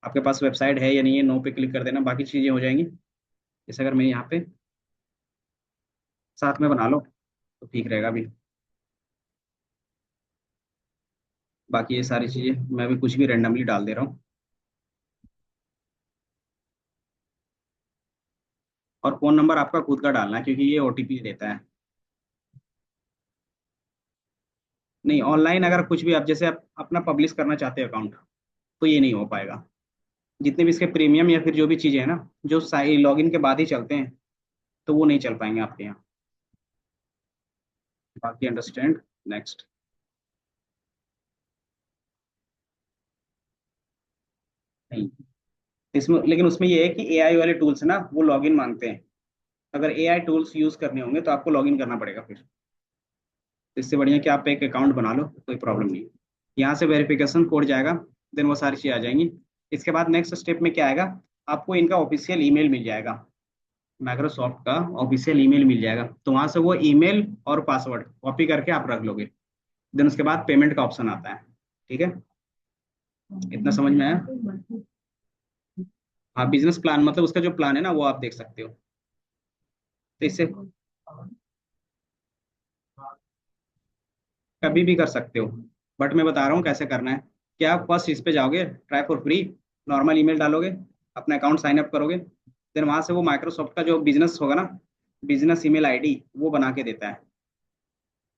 आपके पास वेबसाइट है या नहीं है, नो पे क्लिक कर देना, बाकी चीज़ें हो जाएंगी। जैसे अगर मैं यहाँ पे साथ में बना लो तो ठीक रहेगा अभी। बाकी ये सारी चीज़ें मैं भी कुछ भी रेंडमली डाल दे रहा हूँ। और फ़ोन नंबर आपका खुद का डालना है क्योंकि ये ओटीपी देता है। नहीं, ऑनलाइन अगर कुछ भी आप जैसे आप अपना पब्लिश करना चाहते हो अकाउंट, तो ये नहीं हो पाएगा। जितने भी इसके प्रीमियम या फिर जो भी चीजें हैं ना, जो साइ लॉगिन के बाद ही चलते हैं, तो वो नहीं चल पाएंगे आपके यहाँ। बाकी अंडरस्टैंड। नेक्स्ट। नहीं, इसमें लेकिन उसमें ये है कि एआई वाले टूल्स ना वो लॉगिन मांगते हैं। अगर एआई टूल्स यूज करने होंगे तो आपको लॉगिन करना पड़ेगा फिर। तो इससे बढ़िया कि आप एक अकाउंट बना लो, कोई प्रॉब्लम नहीं है। यहाँ से वेरिफिकेशन कोड जाएगा, देन वो सारी चीज़ आ जाएंगी। इसके बाद नेक्स्ट स्टेप में क्या आएगा, आपको इनका ऑफिशियल ईमेल मिल जाएगा, माइक्रोसॉफ्ट का ऑफिशियल ईमेल मिल जाएगा। तो वहां से वो ईमेल और पासवर्ड कॉपी करके आप रख लोगे। देन उसके बाद पेमेंट का ऑप्शन आता है। ठीक है, इतना समझ में आया। हाँ, बिजनेस प्लान मतलब उसका जो प्लान है ना वो आप देख सकते हो। तो इससे कभी भी कर सकते हो, बट मैं बता रहा हूँ कैसे करना है। क्या आप फर्स्ट इस पे जाओगे, try for free, normal email डालोगे, अपना अकाउंट साइन अप करोगे। देन वहां से वो माइक्रोसॉफ्ट का जो बिजनेस होगा ना, बिजनेस ईमेल आईडी वो बना के देता है।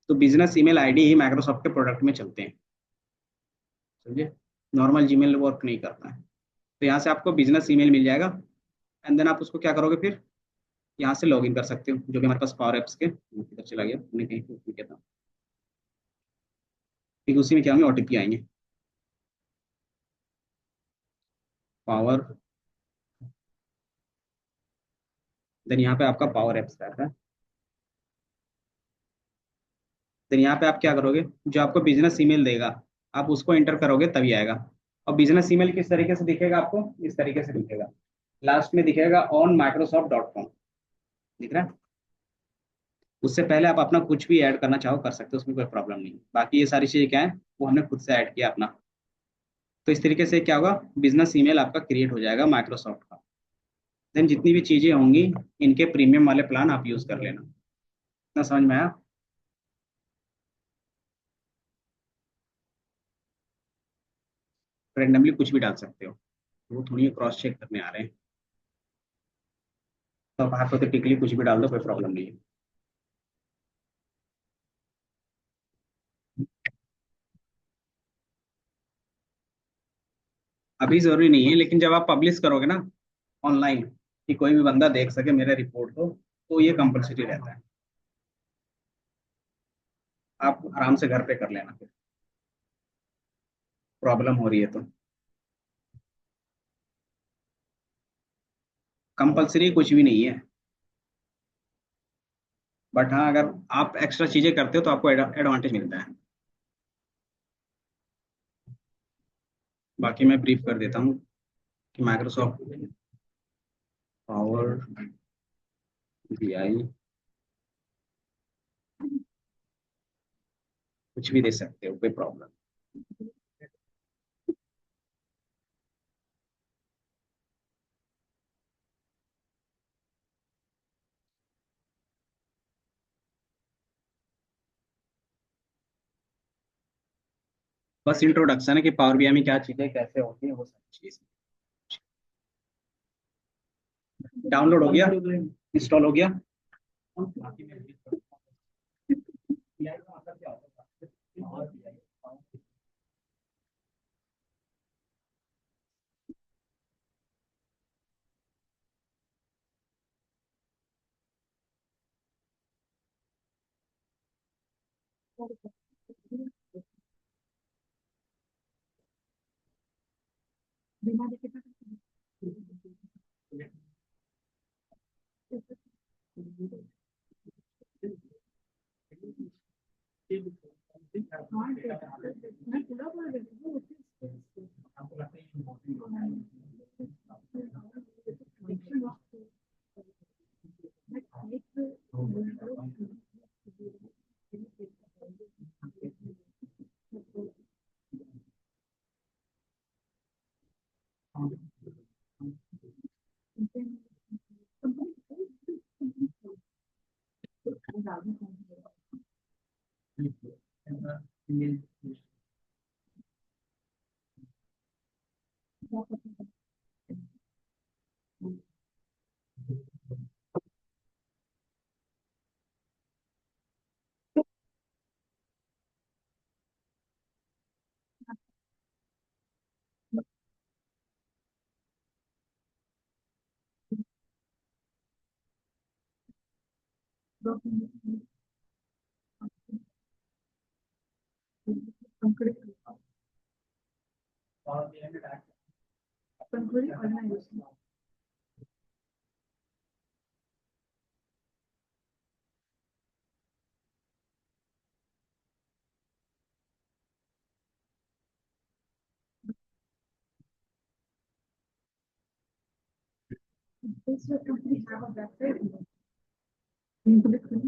तो बिजनेस ईमेल आईडी ही माइक्रोसॉफ्ट के प्रोडक्ट में चलते हैं, समझे। नॉर्मल जीमेल वर्क नहीं करता है। तो यहाँ से आपको बिजनेस ईमेल मिल जाएगा। एंड देन आप उसको क्या करोगे फिर, यहाँ से लॉग इन कर सकते हो, जो कि हमारे पास पावर एप्स के किधर चला गया, मैंने कहीं पे किया था। ठीक, उसी में क्या होंगे, ओटीपी आएंगे। पावर, देन यहाँ पे आपका पावर एप्स रहता है। देन यहाँ पे आप क्या करोगे, जो आपको बिजनेस ईमेल देगा आप उसको एंटर करोगे तभी आएगा। और बिजनेस ईमेल किस तरीके से दिखेगा आपको, इस तरीके से दिखेगा। लास्ट में दिखेगा ऑन माइक्रोसॉफ्ट.com, दिख रहा है। उससे पहले आप अपना कुछ भी ऐड करना चाहो कर सकते हो, उसमें कोई प्रॉब्लम नहीं है। बाकी ये सारी चीजें क्या है, वो हमने खुद से ऐड किया अपना। तो इस तरीके से क्या होगा, बिजनेस ईमेल आपका क्रिएट हो जाएगा माइक्रोसॉफ्ट का। देन जितनी भी चीजें होंगी, इनके प्रीमियम वाले प्लान आप यूज कर लेना। इतना समझ में आया। रेंडमली कुछ भी डाल सकते हो, वो थोड़ी क्रॉस चेक करने आ रहे हैं। तो आप हाइपोथेटिकली कुछ भी डाल दो, कोई प्रॉब्लम नहीं है। अभी जरूरी नहीं है, लेकिन जब आप पब्लिश करोगे ना ऑनलाइन, कि कोई भी बंदा देख सके मेरे रिपोर्ट को, तो ये कंपलसरी रहता है। आप आराम से घर पे कर लेना फिर, प्रॉब्लम हो रही है तो। कंपलसरी कुछ भी नहीं है, बट हाँ अगर आप एक्स्ट्रा चीजें करते हो तो आपको एडवांटेज मिलता है। बाकी मैं ब्रीफ कर देता हूँ कि माइक्रोसॉफ्ट पावर बीआई कुछ भी दे सकते हो, कोई प्रॉब्लम। बस इंट्रोडक्शन है कि पावर बीआई में क्या चीजें कैसे होती है, वो सब चीज। डाउनलोड हो गया, इंस्टॉल हो गया। बाकी मैं brief करता हूँ। BI का मतलब क्या होता है? Power BI, बिना देखे हाँ मैं पूरा बोल रही हूँ आपको लगता है ये important होता है? Pankhudi organization. This company have a website. Link लिख लो।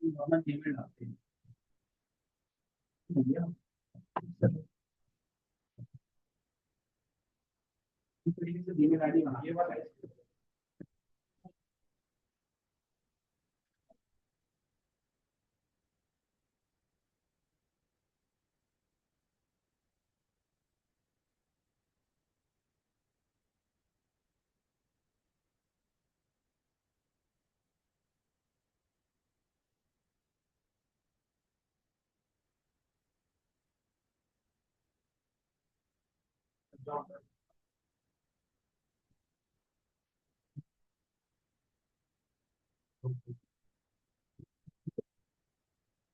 नॉर्मल जीमेल डालते हैं। इस तरीके से जीमेल आईडी बनाइए वाला है।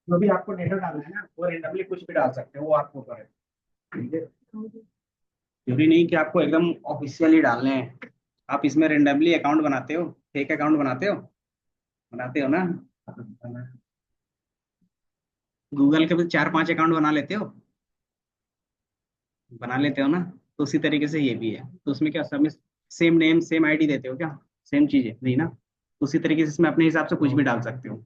जो भी आपको डेटा डालना है ना वो रेंडमली कुछ भी डाल सकते हो, वो आपको करें। ठीक है, जरूरी नहीं कि आपको एकदम ऑफिशियली डालने हैं। आप इसमें रेंडमली अकाउंट बनाते हो, फेक अकाउंट बनाते हो ना। गूगल के भी 4-5 अकाउंट बना लेते हो ना। तो उसी तरीके से ये भी है, तो उसमें क्या सब में सेम नेम सेम आईडी देते हो क्या? सेम चीज है नहीं ना। उसी तरीके से इसमें अपने हिसाब से कुछ भी डाल सकते हो।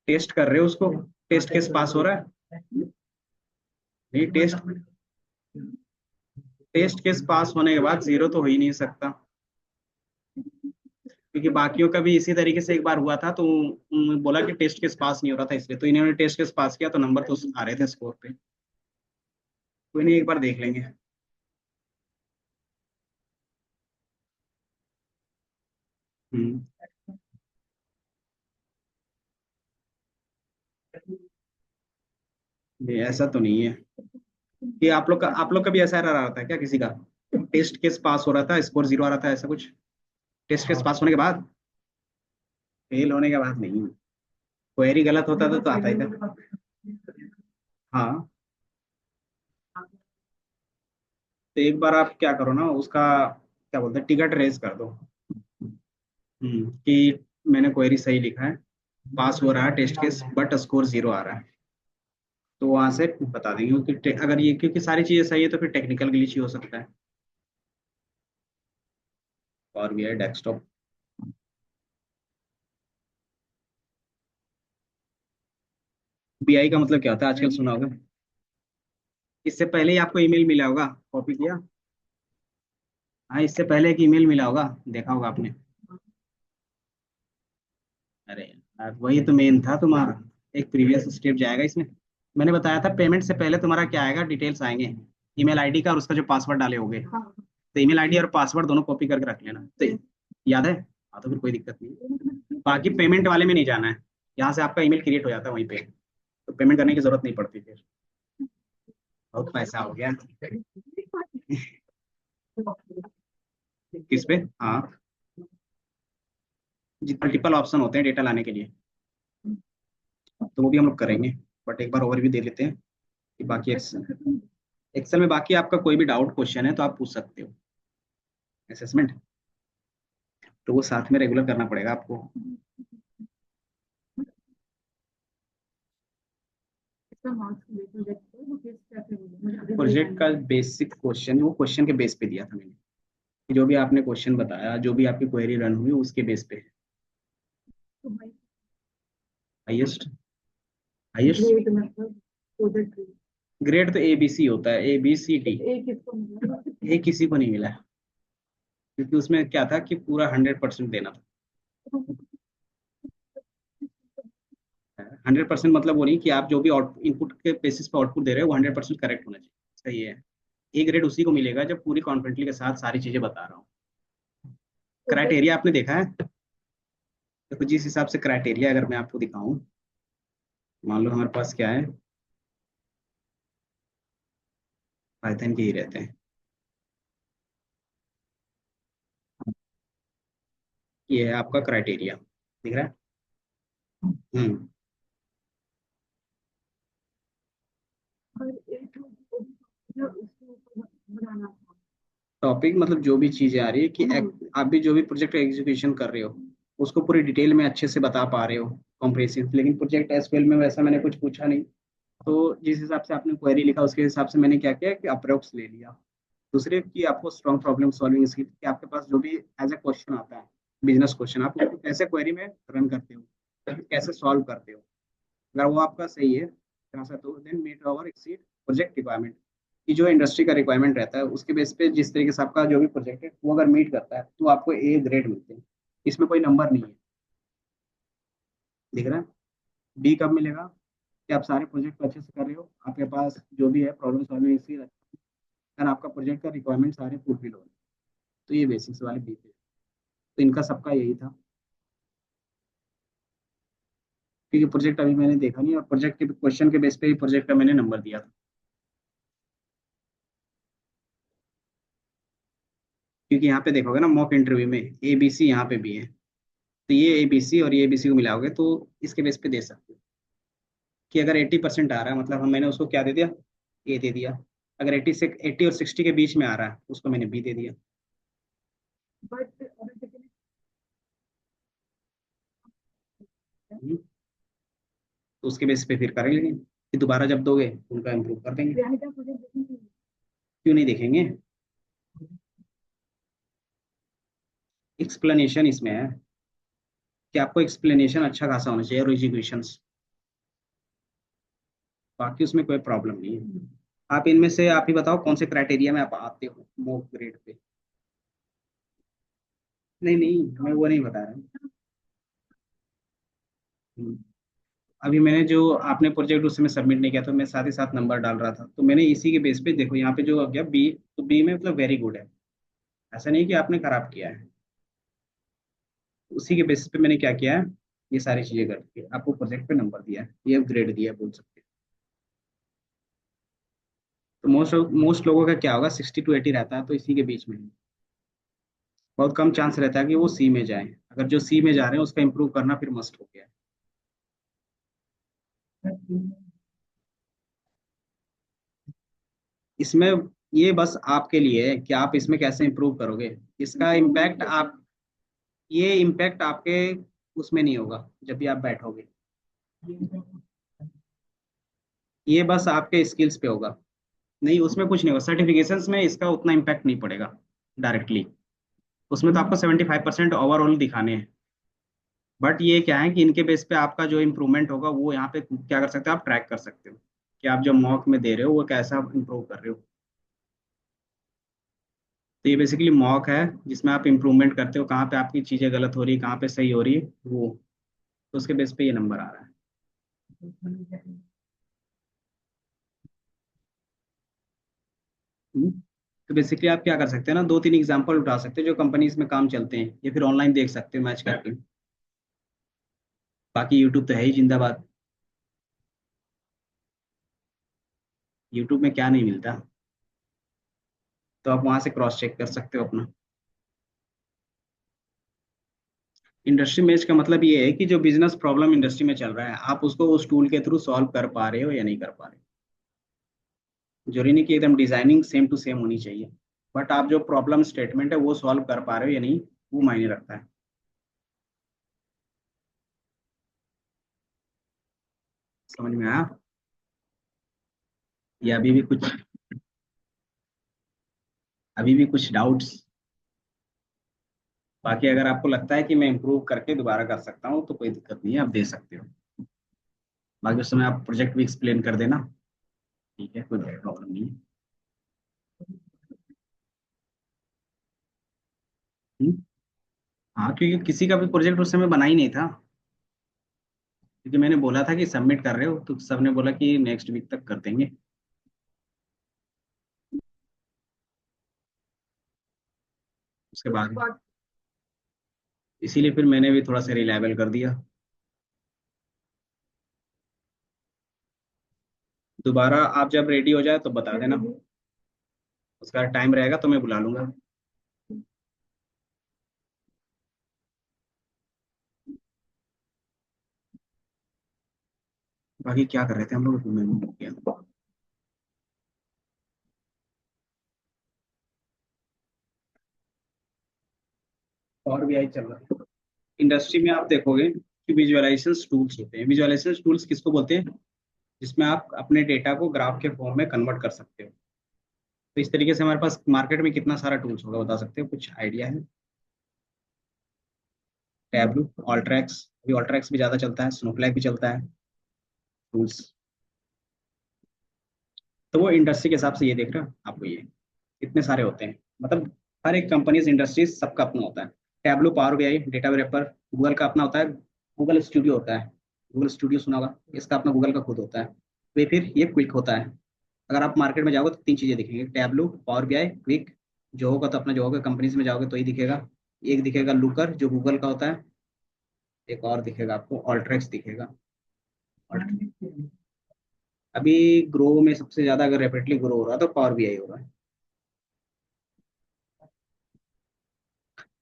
टेस्ट कर रहे हो उसको, टेस्ट केस पास हो रहा है। नहीं, टेस्ट केस पास होने के बाद जीरो तो हो ही नहीं सकता, क्योंकि बाकियों का भी इसी तरीके से एक बार हुआ था, तो बोला कि टेस्ट केस पास नहीं हो रहा था, इसलिए तो इन्होंने टेस्ट केस पास किया तो नंबर तो आ रहे थे स्कोर पे। कोई नहीं, एक बार देख लेंगे। हम्म। ये ऐसा तो नहीं है कि आप लोग का भी ऐसा रहा था क्या किसी का? टेस्ट केस पास हो रहा था, स्कोर जीरो आ रहा था, ऐसा कुछ? टेस्ट केस पास होने के बाद, फेल होने के बाद नहीं। क्वेरी गलत होता तो आता ही था। हाँ, तो एक बार आप क्या करो ना उसका, क्या बोलते हैं, टिकट रेज कर दो। कि मैंने क्वेरी सही लिखा है, पास हो रहा है test case but score zero आ रहा है। तो वहां से बता देंगे, क्योंकि अगर ये क्योंकि सारी चीजें सही है तो फिर टेक्निकल ग्लिच ही हो सकता है। और भी है डेस्कटॉप। बीआई का मतलब क्या होता है आजकल सुना होगा। इससे पहले ही आपको ईमेल मिला होगा, कॉपी किया। हाँ, इससे पहले एक ईमेल मिला होगा, देखा होगा आपने। अरे यार, वही तो मेन था तुम्हारा। एक प्रीवियस स्टेप जाएगा इसमें। मैंने बताया था पेमेंट से पहले तुम्हारा क्या आएगा, डिटेल्स आएंगे। ईमेल आईडी का और उसका जो पासवर्ड डाले होगे। तो ईमेल आईडी और पासवर्ड दोनों कॉपी करके रख लेना, तो याद है। हाँ, तो फिर कोई दिक्कत नहीं। बाकी पेमेंट वाले में नहीं जाना है। यहाँ से आपका ईमेल क्रिएट हो जाता है वहीं पे। तो पेमेंट करने की जरूरत नहीं पड़ती फिर। बहुत पैसा हो गया। किस पे? हाँ, मल्टीपल ऑप्शन होते हैं डेटा लाने के लिए। तो वो भी हम लोग करेंगे, बट एक बार ओवरव्यू दे लेते हैं कि बाकी एक्सेल एक्सेल, खत्म। एक्सेल में बाकी आपका कोई भी डाउट क्वेश्चन है तो आप पूछ सकते हो। असेसमेंट तो वो साथ में रेगुलर करना पड़ेगा आपको। इसका मार्क्स ले प्रोजेक्ट को वो किस कैसे मिले मुझे अभी भी प्रोजेक्ट याद का नहीं बेसिक क्वेश्चन वो क्वेश्चन के बेस पे दिया था मैंने, कि जो भी आपने क्वेश्चन बताया, जो भी आपकी क्वेरी रन हुई उसके बेस पे। तो भाई हाईएस्ट, हाईएस्ट ग्रेड मतलब प्रोजेक्ट ग्रेड ग्रेड तो ABC होता है, ABCD। एक किसको मिला ये किसी को नहीं मिला है, क्योंकि उसमें क्या था कि पूरा 100% देना था। 100% मतलब वो नहीं कि आप जो भी आउट इनपुट के बेसिस पे आउटपुट दे रहे हो वो 100% करेक्ट होना चाहिए। सही है। ए ग्रेड उसी को मिलेगा जब पूरी कॉन्फिडेंटली के साथ सारी चीजें बता रहा हूँ। प्रोजेक्ट क्राइटेरिया आपने देखा है? तो जिस हिसाब से क्राइटेरिया अगर मैं आपको दिखाऊं, मान लो हमारे पास क्या है, पाइथन के ही रहते हैं। ये है आपका क्राइटेरिया, दिख रहा है? हम्म। हर एक जो उसके ऊपर बनाना था। टॉपिक मतलब जो भी चीजें आ रही है कि आप भी जो भी प्रोजेक्ट एग्जीक्यूशन कर रहे हो उसको पूरी डिटेल में अच्छे से बता पा रहे हो, कॉम्प्रिहेंसिव। लेकिन प्रोजेक्ट एसक्यूएल में वैसा मैंने कुछ पूछा नहीं, तो जिस हिसाब से आपने क्वेरी लिखा उसके हिसाब से मैंने क्या किया कि अप्रोक्स ले लिया। दूसरे की आपको स्ट्रॉन्ग प्रॉब्लम सॉल्विंग स्किल, कि आपके पास जो भी एज ए क्वेश्चन आता है, बिजनेस क्वेश्चन, आप उसको कैसे क्वेरी में रन करते हो, कैसे सॉल्व करते हो। अगर वो आपका सही है यहाँ से, तो देन मीट और एक्सीड प्रोजेक्ट रिक्वायरमेंट, कि जो इंडस्ट्री का रिक्वायरमेंट रहता है उसके बेस पे जिस तरीके से आपका जो भी प्रोजेक्ट है वो अगर मीट करता है तो आपको A ग्रेड मिलते हैं। इसमें कोई नंबर नहीं है, दिख रहा है? B कब मिलेगा? कि आप सारे प्रोजेक्ट को अच्छे से कर रहे हो, आपके पास जो भी है प्रॉब्लम सॉल्विंग स्किल, और आपका प्रोजेक्ट का रिक्वायरमेंट सारे फुलफिल हो रहे हैं। तो ये बेसिक्स वाले B थे। तो इनका सबका यही था, क्योंकि प्रोजेक्ट अभी मैंने देखा नहीं और प्रोजेक्ट के क्वेश्चन के बेस पे ही प्रोजेक्ट का मैंने नंबर दिया था। क्योंकि यहाँ पे देखोगे ना मॉक इंटरव्यू में ABC यहाँ पे भी है, तो ये ABC और ये ABC को मिलाओगे तो इसके बेस पे दे सकते हो कि अगर 80% आ रहा है मतलब हम मैंने उसको क्या दे दिया, A दे दिया। अगर 80 और 60 के बीच में आ रहा है उसको मैंने B दे दिया। बट अभी कितने हम्म, तो उसके बेस पे फिर करेंगे, फिर दोबारा जब दोगे उनका इम्प्रूव कर देंगे। प्रियंका प्रोजेक्ट देखेंगे। क्यों नहीं देखेंगे? एक्सप्लेनेशन इसमें है कि आपको एक्सप्लेनेशन अच्छा खासा होना चाहिए और एजुकेशन, बाकी उसमें कोई प्रॉब्लम नहीं है। आप इनमें से आप ही बताओ कौन से क्राइटेरिया में आप आते हो मॉक ग्रेड पे। नहीं नहीं, मैं वो नहीं बता रहा हूँ। हम्म। अभी मैंने जो आपने प्रोजेक्ट उस समय सबमिट नहीं किया तो मैं साथ ही साथ नंबर डाल रहा था, तो मैंने इसी के बेस पे देखो यहाँ पे जो आ गया B, तो B में मतलब वेरी गुड है, ऐसा नहीं कि आपने खराब किया है। उसी के बेसिस पे मैंने क्या किया है, ये सारी चीजें करके आपको प्रोजेक्ट पे नंबर दिया है, ये ग्रेड दिया है बोल सकते हैं। तो मोस्ट मोस्ट लोगों का क्या होगा, 60 to 80 रहता है, तो इसी के बीच में है। बहुत कम चांस रहता है कि वो C में जाए। अगर जो C में जा रहे हैं उसका इंप्रूव करना फिर मस्ट हो गया है। इसमें ये बस आपके लिए है कि आप इसमें कैसे इंप्रूव करोगे। इसका इम्पैक्ट आप, ये इम्पैक्ट आपके उसमें नहीं होगा जब भी आप बैठोगे, ये बस आपके स्किल्स पे होगा। नहीं उसमें कुछ नहीं होगा, सर्टिफिकेशंस में इसका उतना इम्पैक्ट नहीं पड़ेगा डायरेक्टली। उसमें तो आपको 75% ओवरऑल दिखाने हैं। बट ये क्या है कि इनके बेस पे आपका जो इम्प्रूवमेंट होगा वो यहाँ पे क्या कर सकते हो, आप ट्रैक कर सकते हो कि आप जो मॉक में दे रहे हो वो कैसा इंप्रूव कर रहे हो। तो ये बेसिकली मॉक है जिसमें आप इम्प्रूवमेंट करते हो, कहाँ पे आपकी चीज़ें गलत हो रही है, कहाँ पे सही हो रही है वो, तो उसके बेस पे ये नंबर आ रहा है। हम्म। तो बेसिकली आप क्या कर सकते हैं ना, 2-3 एग्जांपल उठा सकते हैं जो कंपनीज में काम चलते हैं, या फिर ऑनलाइन देख सकते हो मैच करके। बाकी यूट्यूब तो है ही जिंदाबाद, यूट्यूब में क्या नहीं मिलता, तो आप वहां से क्रॉस चेक कर सकते हो अपना। इंडस्ट्री मैच का मतलब ये है कि जो बिजनेस प्रॉब्लम इंडस्ट्री में चल रहा है आप उसको उस टूल के थ्रू सॉल्व कर पा रहे हो या नहीं कर पा रहे हो। जरूरी नहीं कि एकदम डिजाइनिंग सेम टू सेम होनी चाहिए, बट आप जो प्रॉब्लम स्टेटमेंट है वो सॉल्व कर पा रहे हो या नहीं, वो मायने रखता है। समझ में आया? या अभी भी कुछ डाउट्स? बाकी अगर आपको लगता है कि मैं इम्प्रूव करके दोबारा कर सकता हूँ तो कोई दिक्कत नहीं है, आप दे सकते हो। बाकी उस समय आप प्रोजेक्ट भी एक्सप्लेन कर देना। ठीक है, कोई प्रॉब्लम नहीं है। हम्म? हाँ, क्योंकि किसी का भी प्रोजेक्ट उस समय बना ही नहीं था, क्योंकि मैंने बोला था कि सबमिट कर रहे हो तो सबने बोला कि नेक्स्ट वीक तक कर देंगे। उसके बाद बात इसीलिए फिर मैंने भी थोड़ा सा रिलायबल कर दिया। दोबारा आप जब रेडी हो जाए तो बता देना, उसका टाइम रहेगा तो मैं बुला लूंगा। बाकी क्या कर रहे थे हम लोग, मैं भूल गया। और भी आई चल रहा है। इंडस्ट्री में आप देखोगे कि विजुअलाइजेशन टूल्स होते हैं। विजुअलाइजेशन टूल्स किसको बोलते हैं? जिसमें आप अपने डेटा को ग्राफ के फॉर्म में कन्वर्ट कर सकते हो। तो इस तरीके से हमारे पास मार्केट में कितना सारा टूल्स होगा, बता सकते हो? कुछ आइडिया है? टैबलू, ऑल्ट्रैक्स, अभी ऑल्ट्रैक्स भी ज़्यादा चलता है, स्नोफ्लैक भी चलता है टूल्स। तो वो इंडस्ट्री के हिसाब से ये देख रहे हो आपको, ये इतने सारे होते हैं, मतलब हर एक कंपनीज इंडस्ट्रीज सबका अपना होता है। Tableau, power BI, data developer, Google का अपना होता है। गूगल स्टूडियो होता है, गूगल स्टूडियो सुना होगा, इसका अपना गूगल का खुद होता है। वे फिर ये क्विक होता है। अगर आप मार्केट में जाओगे तो तीन चीजें दिखेंगी, टैबलू, पावर बीआई, क्विक। जो होगा तो अपना जो होगा कंपनीज में जाओगे तो ही दिखेगा। एक दिखेगा लुकर जो गूगल का होता है, एक और दिखेगा आपको ऑल्ट्रेक्स दिखेगा। अभी ग्रो में सबसे ज्यादा अगर रेपिडली ग्रो हो रहा है तो पावर बीआई हो रहा है।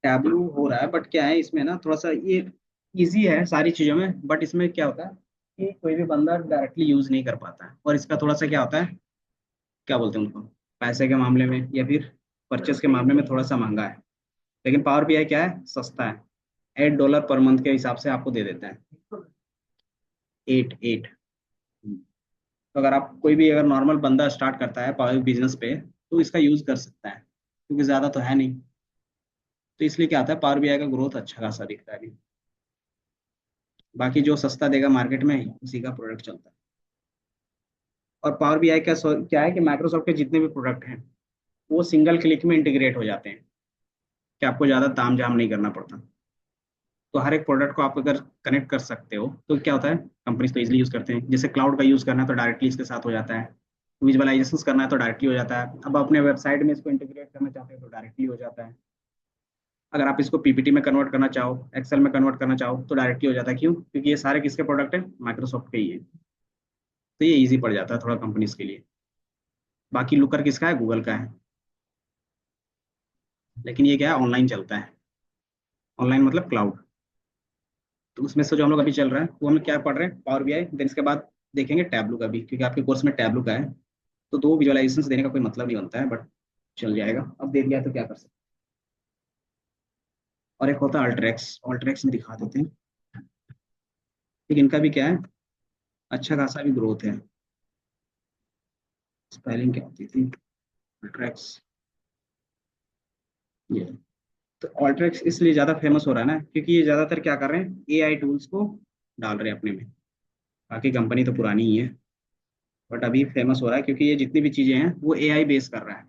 टैबलू हो रहा है, बट क्या है इसमें ना, थोड़ा सा ये इजी है सारी चीजों में, बट इसमें क्या होता है कि कोई भी बंदा डायरेक्टली यूज नहीं कर पाता है, और इसका थोड़ा सा क्या होता है, क्या बोलते हैं उनको, पैसे के मामले में या फिर परचेस के मामले में थोड़ा सा महंगा है। लेकिन पावर बीआई क्या है, सस्ता है। $8 पर मंथ के हिसाब से आपको दे देता है। 8 8। तो अगर आप कोई भी अगर नॉर्मल बंदा स्टार्ट करता है पावर बिजनेस पे तो इसका यूज कर सकता है, क्योंकि ज्यादा तो है नहीं। तो इसलिए क्या आता है, पावर बीआई का ग्रोथ अच्छा खासा दिख रहा है अभी। बाकी जो सस्ता देगा मार्केट में उसी का प्रोडक्ट चलता है। और पावर बीआई का क्या है कि माइक्रोसॉफ्ट के जितने भी प्रोडक्ट हैं वो सिंगल क्लिक में इंटीग्रेट हो जाते हैं, कि आपको ज़्यादा ताम झाम नहीं करना पड़ता। तो हर एक प्रोडक्ट को आप अगर कनेक्ट कर सकते हो तो क्या होता है, कंपनीज तो इजीली यूज़ करते हैं। जैसे क्लाउड का यूज़ करना है तो डायरेक्टली इसके साथ हो जाता है। विजुअलाइजेशन करना है तो डायरेक्टली हो जाता है। अब अपने वेबसाइट में इसको इंटीग्रेट करना चाहते हो तो डायरेक्टली हो जाता है। अगर आप इसको पीपीटी में कन्वर्ट करना चाहो, एक्सेल में कन्वर्ट करना चाहो तो डायरेक्टली हो जाता है। क्यों? क्योंकि ये सारे किसके प्रोडक्ट हैं, माइक्रोसॉफ्ट के ही है। तो ये इजी पड़ जाता है थोड़ा कंपनीज के लिए। बाकी लुकर किसका है, गूगल का है। लेकिन ये क्या है, ऑनलाइन चलता है। ऑनलाइन मतलब क्लाउड। तो उसमें से जो हम लोग अभी चल रहा है वो हम क्या पढ़ रहे हैं, पावर बीआई, देन इसके बाद देखेंगे टैबलू का भी, क्योंकि आपके कोर्स में टैबलू का है। तो दो विजुअलाइजेशन देने का कोई मतलब नहीं बनता है, बट चल जाएगा, अब दे दिया तो क्या कर सकते हैं। और एक होता है अल्ट्रैक्स, अल्ट्रैक्स में दिखा देते हैं। लेकिन इनका भी क्या है, अच्छा खासा भी ग्रोथ है। स्पेलिंग क्या होती थी, अल्ट्रैक्स, ये। तो अल्ट्रैक्स इसलिए ज़्यादा फेमस हो रहा है ना, क्योंकि ये ज़्यादातर क्या कर रहे हैं, एआई टूल्स को डाल रहे हैं अपने में। बाकी कंपनी तो पुरानी ही है, बट अभी फेमस हो रहा है क्योंकि ये जितनी भी चीज़ें हैं वो एआई बेस कर रहा है।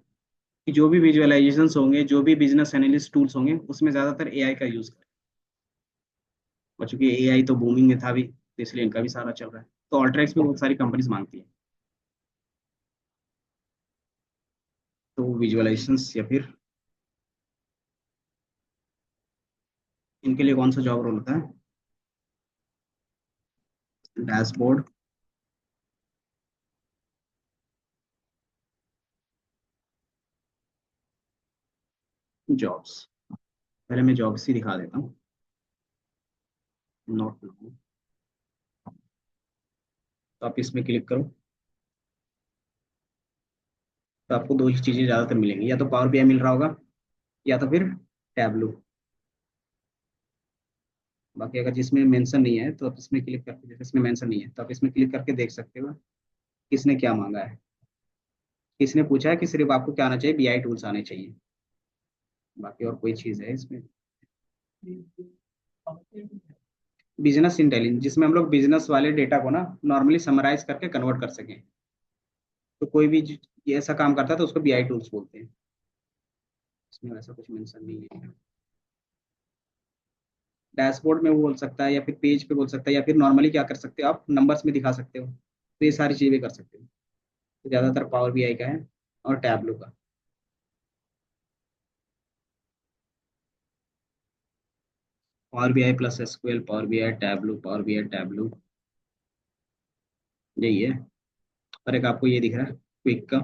कि जो भी विजुअलाइजेशंस होंगे, जो भी बिजनेस एनालिस्ट टूल्स होंगे, उसमें ज़्यादातर एआई का यूज़ करें। और चूंकि एआई तो बूमिंग में था भी, तो इसलिए इनका भी सारा चल रहा है। तो अल्ट्रैक्स में बहुत सारी कंपनीज मांगती है। तो विजुअलाइजेशंस या फिर इनके लिए कौन सा जॉब रोल होता है, डैशबोर्ड, जॉब्स। पहले मैं जॉब्स ही दिखा देता हूँ। नोट, तो आप इसमें क्लिक करो। तो आपको दो ही चीज़ें ज़्यादातर मिलेंगी, या तो पावर बीआई मिल रहा होगा या तो फिर टैबलू। बाकी अगर जिसमें मेंशन नहीं है तो आप इसमें क्लिक करके, जैसे इसमें मेंशन नहीं है तो आप इसमें क्लिक करके देख सकते हो किसने क्या मांगा है। किसने पूछा है कि सिर्फ आपको क्या आना चाहिए, बीआई टूल्स आने चाहिए, बाकी और कोई चीज़ है इसमें। बिजनेस इंटेलिजेंस, जिसमें हम लोग बिजनेस वाले डेटा को ना नॉर्मली समराइज करके कन्वर्ट कर सकें। तो कोई भी ये ऐसा काम करता है तो उसको बीआई टूल्स बोलते हैं। इसमें वैसा कुछ मेंशन नहीं है। डैशबोर्ड में वो बोल सकता है, या फिर पेज पे बोल सकता है, या फिर नॉर्मली क्या कर सकते हो आप नंबर्स में दिखा सकते हो, तो ये सारी चीजें कर सकते हो। तो ज्यादातर पावर बीआई का है और टैबलू का। Power BI plus SQL, power BI tableau, power BI tableau, यही है। और एक आपको ये दिख रहा है क्विक का,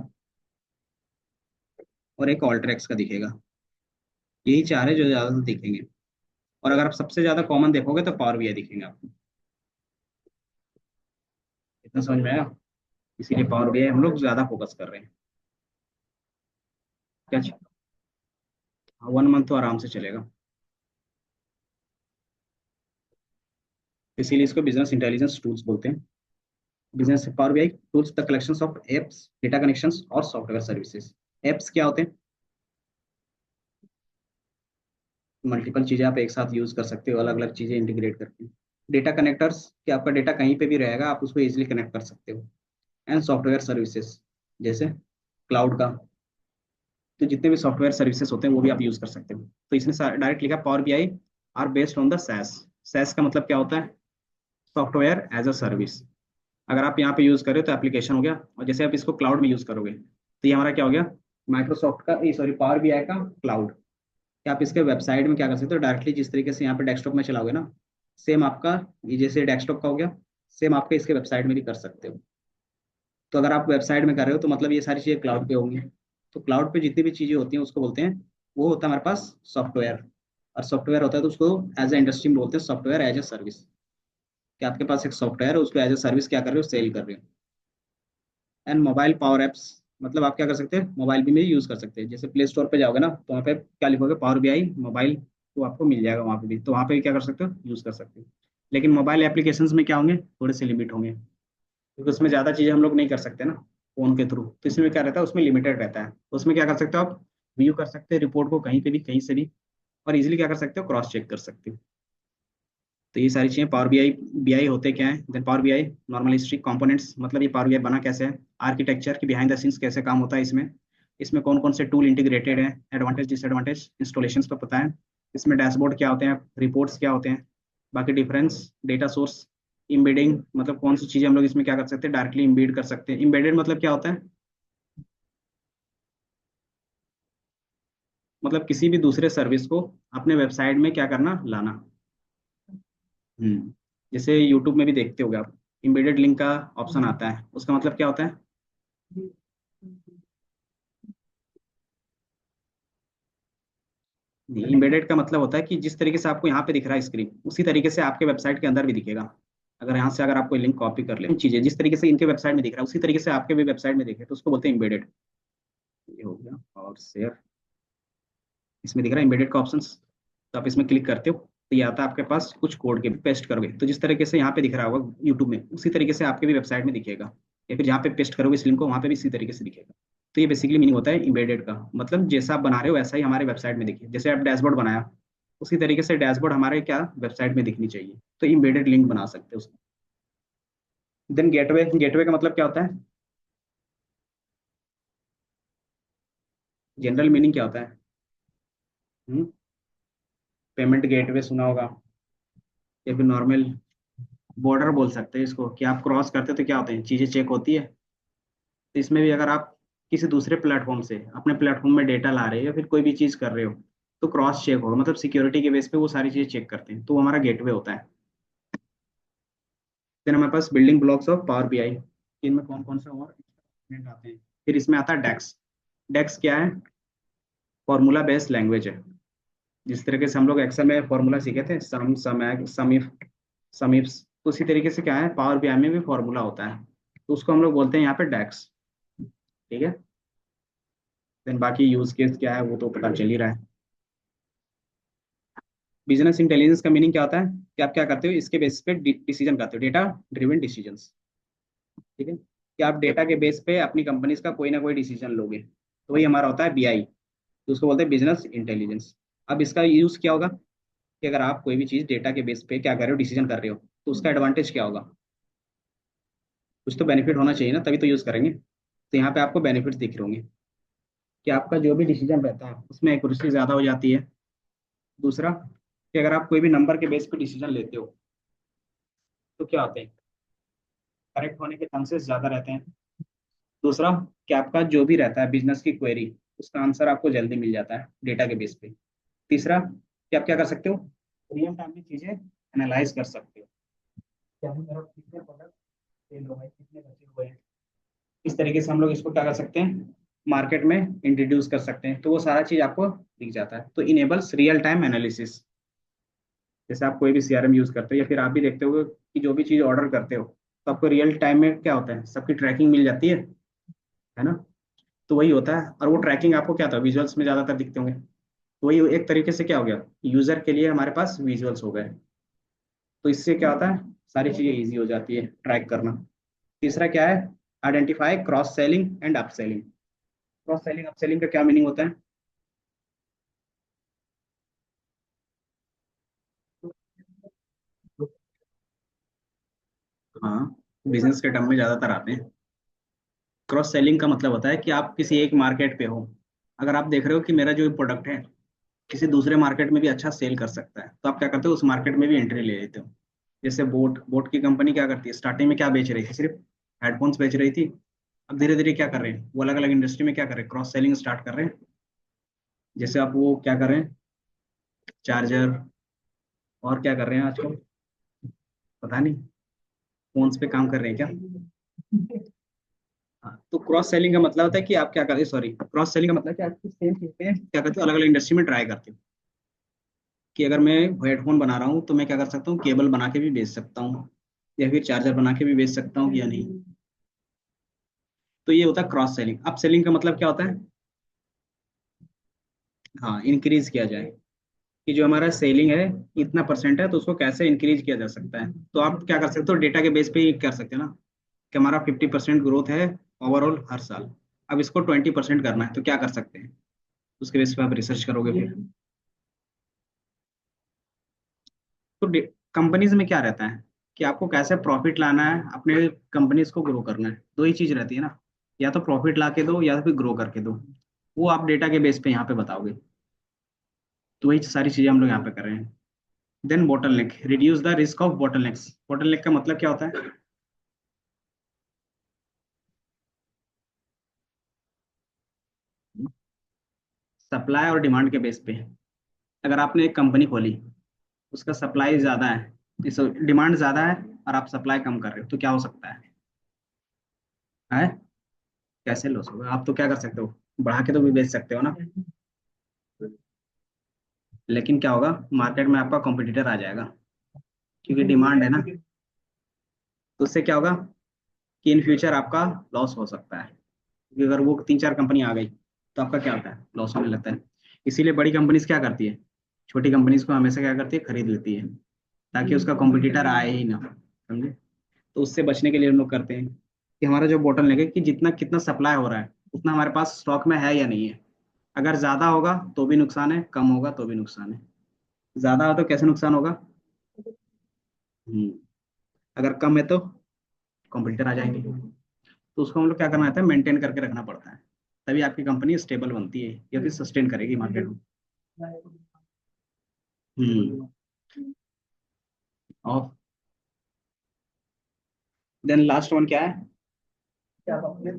और एक ऑल्ट्रेक्स का दिखेगा। यही चार है जो ज्यादातर दिखेंगे। और अगर आप सबसे ज्यादा कॉमन देखोगे तो पावर बीआई दिखेंगे आपको। इतना समझ में आया? इसीलिए पावर बीआई हम लोग ज्यादा फोकस कर रहे हैं। क्या? 1 मंथ तो आराम से चलेगा। इसीलिए इसको बिजनेस इंटेलिजेंस टूल्स बोलते हैं। Business power BI tools the collections of apps, data connections और सॉफ्टवेयर सर्विसेज। एप्स क्या होते हैं? मल्टीपल चीजें आप एक साथ यूज कर सकते हो, अलग अलग चीजें इंटीग्रेट करके। डेटा कनेक्टर्स, कि आपका डेटा कहीं पे भी रहेगा आप उसको इजीली कनेक्ट कर सकते हो। एंड सॉफ्टवेयर सर्विसेज, जैसे क्लाउड का, तो जितने भी सॉफ्टवेयर सर्विसेज होते हैं वो भी आप यूज कर सकते हो। तो इसने डायरेक्ट लिखा power BI are based on the SaaS. SaaS का मतलब क्या होता है? Software as a service. अगर आप यहाँ पे यूज करें तो एप्लीकेशन हो गया, और जैसे आप इसको क्लाउड में यूज करोगे तो ये हमारा क्या हो गया, माइक्रोसॉफ्ट का, सॉरी, पावर बीआई का क्लाउड। कि आप इसके वेबसाइट में क्या कर सकते हो डायरेक्टली, जिस तरीके से यहाँ पे डेस्कटॉप में चलाओगे ना, सेम आपका, ये जैसे डेस्कटॉप का हो गया, सेम आपके इसके वेबसाइट में भी कर सकते हो। तो अगर आप वेबसाइट में कर रहे हो तो मतलब ये सारी चीज़ें क्लाउड पे होंगी। तो क्लाउड पे जितनी भी चीज़ें होती हैं उसको बोलते हैं, वो होता है हमारे पास सॉफ्टवेयर। और सॉफ्टवेयर होता है तो उसको एज ए इंडस्ट्री में बोलते हैं सॉफ्टवेयर एज ए सर्विस। कि आपके पास एक सॉफ्टवेयर है, उसको एज ए सर्विस क्या कर रहे हो, सेल कर रहे हो। एंड मोबाइल पावर एप्स, मतलब आप क्या कर सकते हैं, मोबाइल भी में यूज कर सकते हैं। जैसे प्ले स्टोर पे जाओगे ना तो वहाँ पे क्या लिखोगे, पावर बीआई मोबाइल, तो आपको मिल जाएगा वहाँ पे भी, तो वहाँ पे भी क्या कर सकते हो, यूज कर सकते हो। लेकिन मोबाइल एप्लीकेशंस में क्या होंगे, थोड़े से लिमिट होंगे, क्योंकि उसमें ज़्यादा चीज़ें हम लोग नहीं कर सकते ना फोन के थ्रू। तो इसमें क्या रहता है, उसमें लिमिटेड रहता है। तो उसमें क्या कर सकते हो आप, व्यू कर सकते हैं रिपोर्ट को कहीं पे भी, कहीं से भी, और इजीली क्या कर सकते हो, क्रॉस चेक कर सकते हो। तो ये सारी चीजें पावर बीआई। बीआई होते क्या है, then power BI normal history components, मतलब ये पावर बीआई बना कैसे है, आर्किटेक्चर की बिहाइंड द सीन्स कैसे काम होता है इसमें, इसमें कौन कौन से टूल इंटीग्रेटेड है, एडवांटेज डिसएडवांटेज इंस्टॉलेशन पर पता है, इसमें डैशबोर्ड क्या होते हैं, रिपोर्ट्स क्या होते हैं, बाकी डिफरेंस, डेटा सोर्स, इम्बेडिंग, मतलब कौन सी चीजें हम लोग इसमें क्या कर सकते हैं, डायरेक्टली इम्बेड कर सकते हैं। इम्बेडेड मतलब क्या होता है, मतलब किसी भी दूसरे सर्विस को अपने वेबसाइट में क्या करना, लाना। जैसे यूट्यूब में भी देखते होगे आप, एम्बेडेड लिंक का ऑप्शन आता है, उसका मतलब क्या होता है? एम्बेडेड का मतलब होता है कि जिस तरीके से आपको यहाँ पे दिख रहा है स्क्रीन, उसी तरीके से आपके वेबसाइट के अंदर भी दिखेगा। अगर यहाँ से अगर आप कोई लिंक कॉपी कर ले, चीजें जिस तरीके से इनके वेबसाइट में दिख रहा है उसी तरीके से आपके भी वेबसाइट में दिखे, तो उसको बोलते हैं एम्बेडेड। ये हो गया। और शेयर, इसमें दिख रहा है एम्बेडेड का ऑप्शन, तो आप इसमें क्लिक करते हो तो ये आता है आपके पास, कुछ कोड के पेस्ट करोगे तो जिस तरीके से यहाँ पे दिख रहा होगा यूट्यूब में, उसी तरीके से आपके भी वेबसाइट में दिखेगा। या फिर जहाँ पे पेस्ट करोगे इस लिंक को, वहाँ पे भी इसी तरीके से दिखेगा। तो ये बेसिकली मीनिंग होता है इम्बेडेड का, मतलब जैसा आप बना रहे हो वैसा ही हमारे वेबसाइट में दिखे। जैसे आप डैशबोर्ड बनाया, उसी तरीके से डैशबोर्ड हमारे क्या वेबसाइट में दिखनी चाहिए, तो इम्बेडेड लिंक बना सकते हो उसको। देन गेटवे, गेटवे का मतलब क्या होता है, जनरल मीनिंग क्या होता है? पेमेंट गेटवे सुना होगा, या फिर नॉर्मल बॉर्डर बोल सकते हैं इसको, कि आप क्रॉस करते हो तो क्या होते हैं, चीजें चेक होती है। तो इसमें भी अगर आप किसी दूसरे प्लेटफॉर्म से अपने प्लेटफॉर्म में डेटा ला रहे हो या फिर कोई भी चीज कर रहे हो, तो क्रॉस चेक होगा, मतलब सिक्योरिटी के बेस पे वो सारी चीजें चेक करते हैं, तो वो हमारा गेटवे होता है। फिर हमारे पास building blocks of power BI, इनमें कौन कौन से और एलिमेंट आते हैं। फिर इसमें आता है डेक्स। डेक्स क्या है, फॉर्मूला बेस्ड लैंग्वेज है। जिस तरीके से हम लोग एक्सेल में फॉर्मूला सीखे थे, सम समीप्स, तो उसी तरीके से क्या है, पावर बीआई में भी फॉर्मूला होता है। तो उसको हम लोग बोलते हैं यहाँ पे डेक्स। ठीक है। देन बाकी यूज केस क्या है वो तो पता चल ही रहा है। बिजनेस इंटेलिजेंस का मीनिंग क्या होता है कि आप क्या करते हो, इसके बेसिस पे डिसीजन करते हो, डेटा ड्रिवन डिसीजंस। ठीक है, कि आप डेटा के बेस पे अपनी कंपनीज का कोई ना कोई डिसीजन लोगे, तो वही हमारा होता है बीआई, तो उसको बोलते हैं बिजनेस इंटेलिजेंस। अब इसका यूज क्या होगा कि अगर आप कोई भी चीज डेटा के बेस पे क्या कर रहे हो, डिसीजन कर रहे हो, तो उसका एडवांटेज क्या होगा, कुछ तो बेनिफिट होना चाहिए ना, तभी तो यूज करेंगे। तो यहाँ पे आपको बेनिफिट्स दिख रहे होंगे कि आपका जो भी डिसीजन रहता है उसमें एक्यूरेसी ज़्यादा हो जाती है। दूसरा कि अगर आप कोई भी नंबर के बेस पे डिसीजन लेते हो तो क्या होते हैं, करेक्ट होने के चांसेस ज़्यादा रहते हैं। दूसरा कि आपका जो भी रहता है बिजनेस की क्वेरी, उसका आंसर आपको जल्दी मिल जाता है डेटा के बेस पे। तीसरा कि आप क्या कर सकते हो, रियल टाइम में चीज़ें एनालाइज कर सकते हो, क्या मेरा कितने प्रोडक्ट सेल हुए हैं, कितने बचे हुए हैं। इस तरीके से हम लोग इसको क्या कर सकते हैं, मार्केट में इंट्रोड्यूस कर सकते हैं, तो वो सारा चीज़ आपको दिख जाता है। तो इनेबल्स रियल टाइम एनालिसिस। जैसे आप कोई भी सीआरएम यूज करते हो या फिर आप भी देखते हो कि जो भी चीज़ ऑर्डर करते हो तो आपको रियल टाइम में क्या होता है, सबकी ट्रैकिंग मिल जाती है ना। तो वही होता है, और वो ट्रैकिंग आपको क्या था, विजुअल्स में ज़्यादातर दिखते होंगे। तो वही एक तरीके से क्या हो गया, यूजर के लिए हमारे पास विजुअल्स हो गए। तो इससे क्या होता है, सारी चीज़ें ईजी हो जाती है ट्रैक करना। तीसरा क्या है, identify cross selling and upselling. Cross selling upselling का क्या मीनिंग होता है। हाँ, बिजनेस के टर्म में ज़्यादातर आते हैं। क्रॉस सेलिंग का मतलब होता है कि आप किसी एक मार्केट पे हो, अगर आप देख रहे हो कि मेरा जो प्रोडक्ट है किसी दूसरे मार्केट में भी अच्छा सेल कर सकता है, तो आप क्या करते हो, उस मार्केट में भी एंट्री ले लेते हो। जैसे बोट बोट की कंपनी क्या करती है, स्टार्टिंग में क्या बेच रही थी, सिर्फ हेडफोन्स बेच रही थी। अब धीरे धीरे क्या कर रहे हैं, वो अलग अलग इंडस्ट्री में क्या कर रहे हैं, क्रॉस सेलिंग स्टार्ट कर रहे हैं। जैसे आप वो क्या कर रहे हैं, चार्जर, और क्या कर रहे हैं आजकल, पता नहीं, फोन्स पे काम कर रहे हैं क्या। हाँ, तो क्रॉस सेलिंग का मतलब होता है कि आप क्या करते हैं, सॉरी, क्रॉस सेलिंग का मतलब है कि आप सेम चीज पे क्या करते हो, अलग अलग इंडस्ट्री में ट्राई करते हो। कि अगर मैं हेडफोन बना रहा हूँ तो मैं क्या कर सकता हूँ, केबल बना के भी बेच सकता हूँ, या फिर चार्जर बना के भी बेच सकता हूँ या नहीं। तो ये होता है क्रॉस सेलिंग। अप सेलिंग का मतलब क्या होता है, हाँ, इंक्रीज किया जाए, कि जो हमारा सेलिंग है इतना परसेंट है तो उसको कैसे इंक्रीज किया जा सकता है। तो आप क्या कर सकते हो, डेटा के बेस पे ही कर सकते हो ना, कि हमारा 50% ग्रोथ है ओवरऑल हर साल, अब इसको 20% करना है तो क्या कर सकते हैं, उसके बेस पे आप रिसर्च करोगे फिर। तो कंपनीज में क्या रहता है कि आपको कैसे प्रॉफिट लाना है, अपने कंपनीज को ग्रो करना है, दो ही चीज रहती है ना, या तो प्रॉफिट ला के दो या तो फिर ग्रो करके दो। वो आप डेटा के बेस पे यहाँ पे बताओगे। तो वही सारी चीजें हम लोग यहाँ पे कर रहे हैं। Then bottleneck, reduce the risk of bottlenecks. Bottleneck का मतलब क्या होता है, सप्लाई और डिमांड के बेस पे। अगर आपने एक कंपनी खोली, उसका सप्लाई ज्यादा है, इस डिमांड ज्यादा है, और आप सप्लाई कम कर रहे हो, तो क्या हो सकता है? कैसे लॉस होगा, आप तो क्या कर सकते हो, बढ़ा के तो भी बेच सकते हो ना। लेकिन क्या होगा, मार्केट में आपका कॉम्पिटिटर आ जाएगा, क्योंकि डिमांड है ना। तो उससे क्या होगा कि इन फ्यूचर आपका लॉस हो सकता है, क्योंकि अगर वो तीन चार कंपनी आ गई तो आपका क्या होता है, लॉस होने लगता है। इसीलिए बड़ी कंपनीज क्या करती है, छोटी कंपनीज को हमेशा क्या करती है, खरीद लेती है, ताकि उसका कॉम्पिटिटर आए ही ना, समझे। तो उससे बचने के लिए हम लोग करते हैं कि हमारा जो बोतल लेंगे कि जितना कितना सप्लाई हो रहा है उतना हमारे पास स्टॉक में है या नहीं है। अगर ज्यादा होगा तो भी नुकसान है, कम होगा तो भी नुकसान है। ज्यादा हो तो कैसे नुकसान होगा, हम्म, अगर कम है तो कॉम्पिटिटर आ जाएंगे। तो उसको हम लोग क्या करना रहता है, मेंटेन करके रखना पड़ता है, तभी आपकी कंपनी स्टेबल बनती है या फिर सस्टेन करेगी मार्केट में। हम्म। और देन लास्ट वन क्या है, कि आप अपने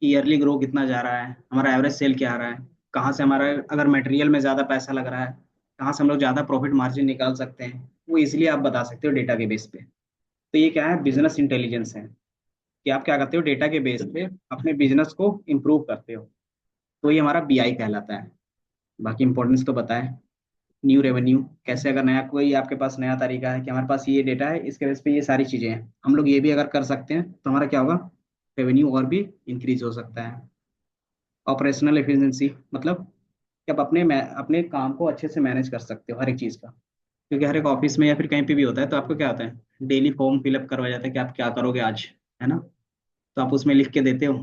ईयरली ग्रो कितना जा रहा है, हमारा एवरेज सेल क्या आ रहा है, कहाँ से हमारा, अगर मटेरियल में ज़्यादा पैसा लग रहा है, कहाँ से हम लोग ज़्यादा प्रॉफिट मार्जिन निकाल सकते हैं, वो इसलिए आप बता सकते हो डेटा के बेस पे। तो ये क्या है, बिजनेस इंटेलिजेंस है, कि आप क्या करते हो, डेटा के बेस पे अपने बिजनेस को इम्प्रूव करते हो। तो ये हमारा बीआई कहलाता है। बाकी इंपॉर्टेंस तो बताएं, न्यू रेवेन्यू कैसे, अगर नया कोई आपके पास नया तरीका है कि हमारे पास ये डेटा है, इसके बेस पे ये सारी चीज़ें हैं, हम लोग ये भी अगर कर सकते हैं तो हमारा क्या होगा, रेवेन्यू और भी इंक्रीज हो सकता है। ऑपरेशनल एफिशिएंसी मतलब कि आप अपने काम को अच्छे से मैनेज कर सकते हो हर एक चीज़ का। क्योंकि हर एक ऑफिस में या फिर कहीं पे भी होता है तो आपको क्या होता है, डेली फॉर्म फिलअप करवाया जाता है कि आप क्या करोगे आज, है ना। तो आप उसमें लिख के देते हो।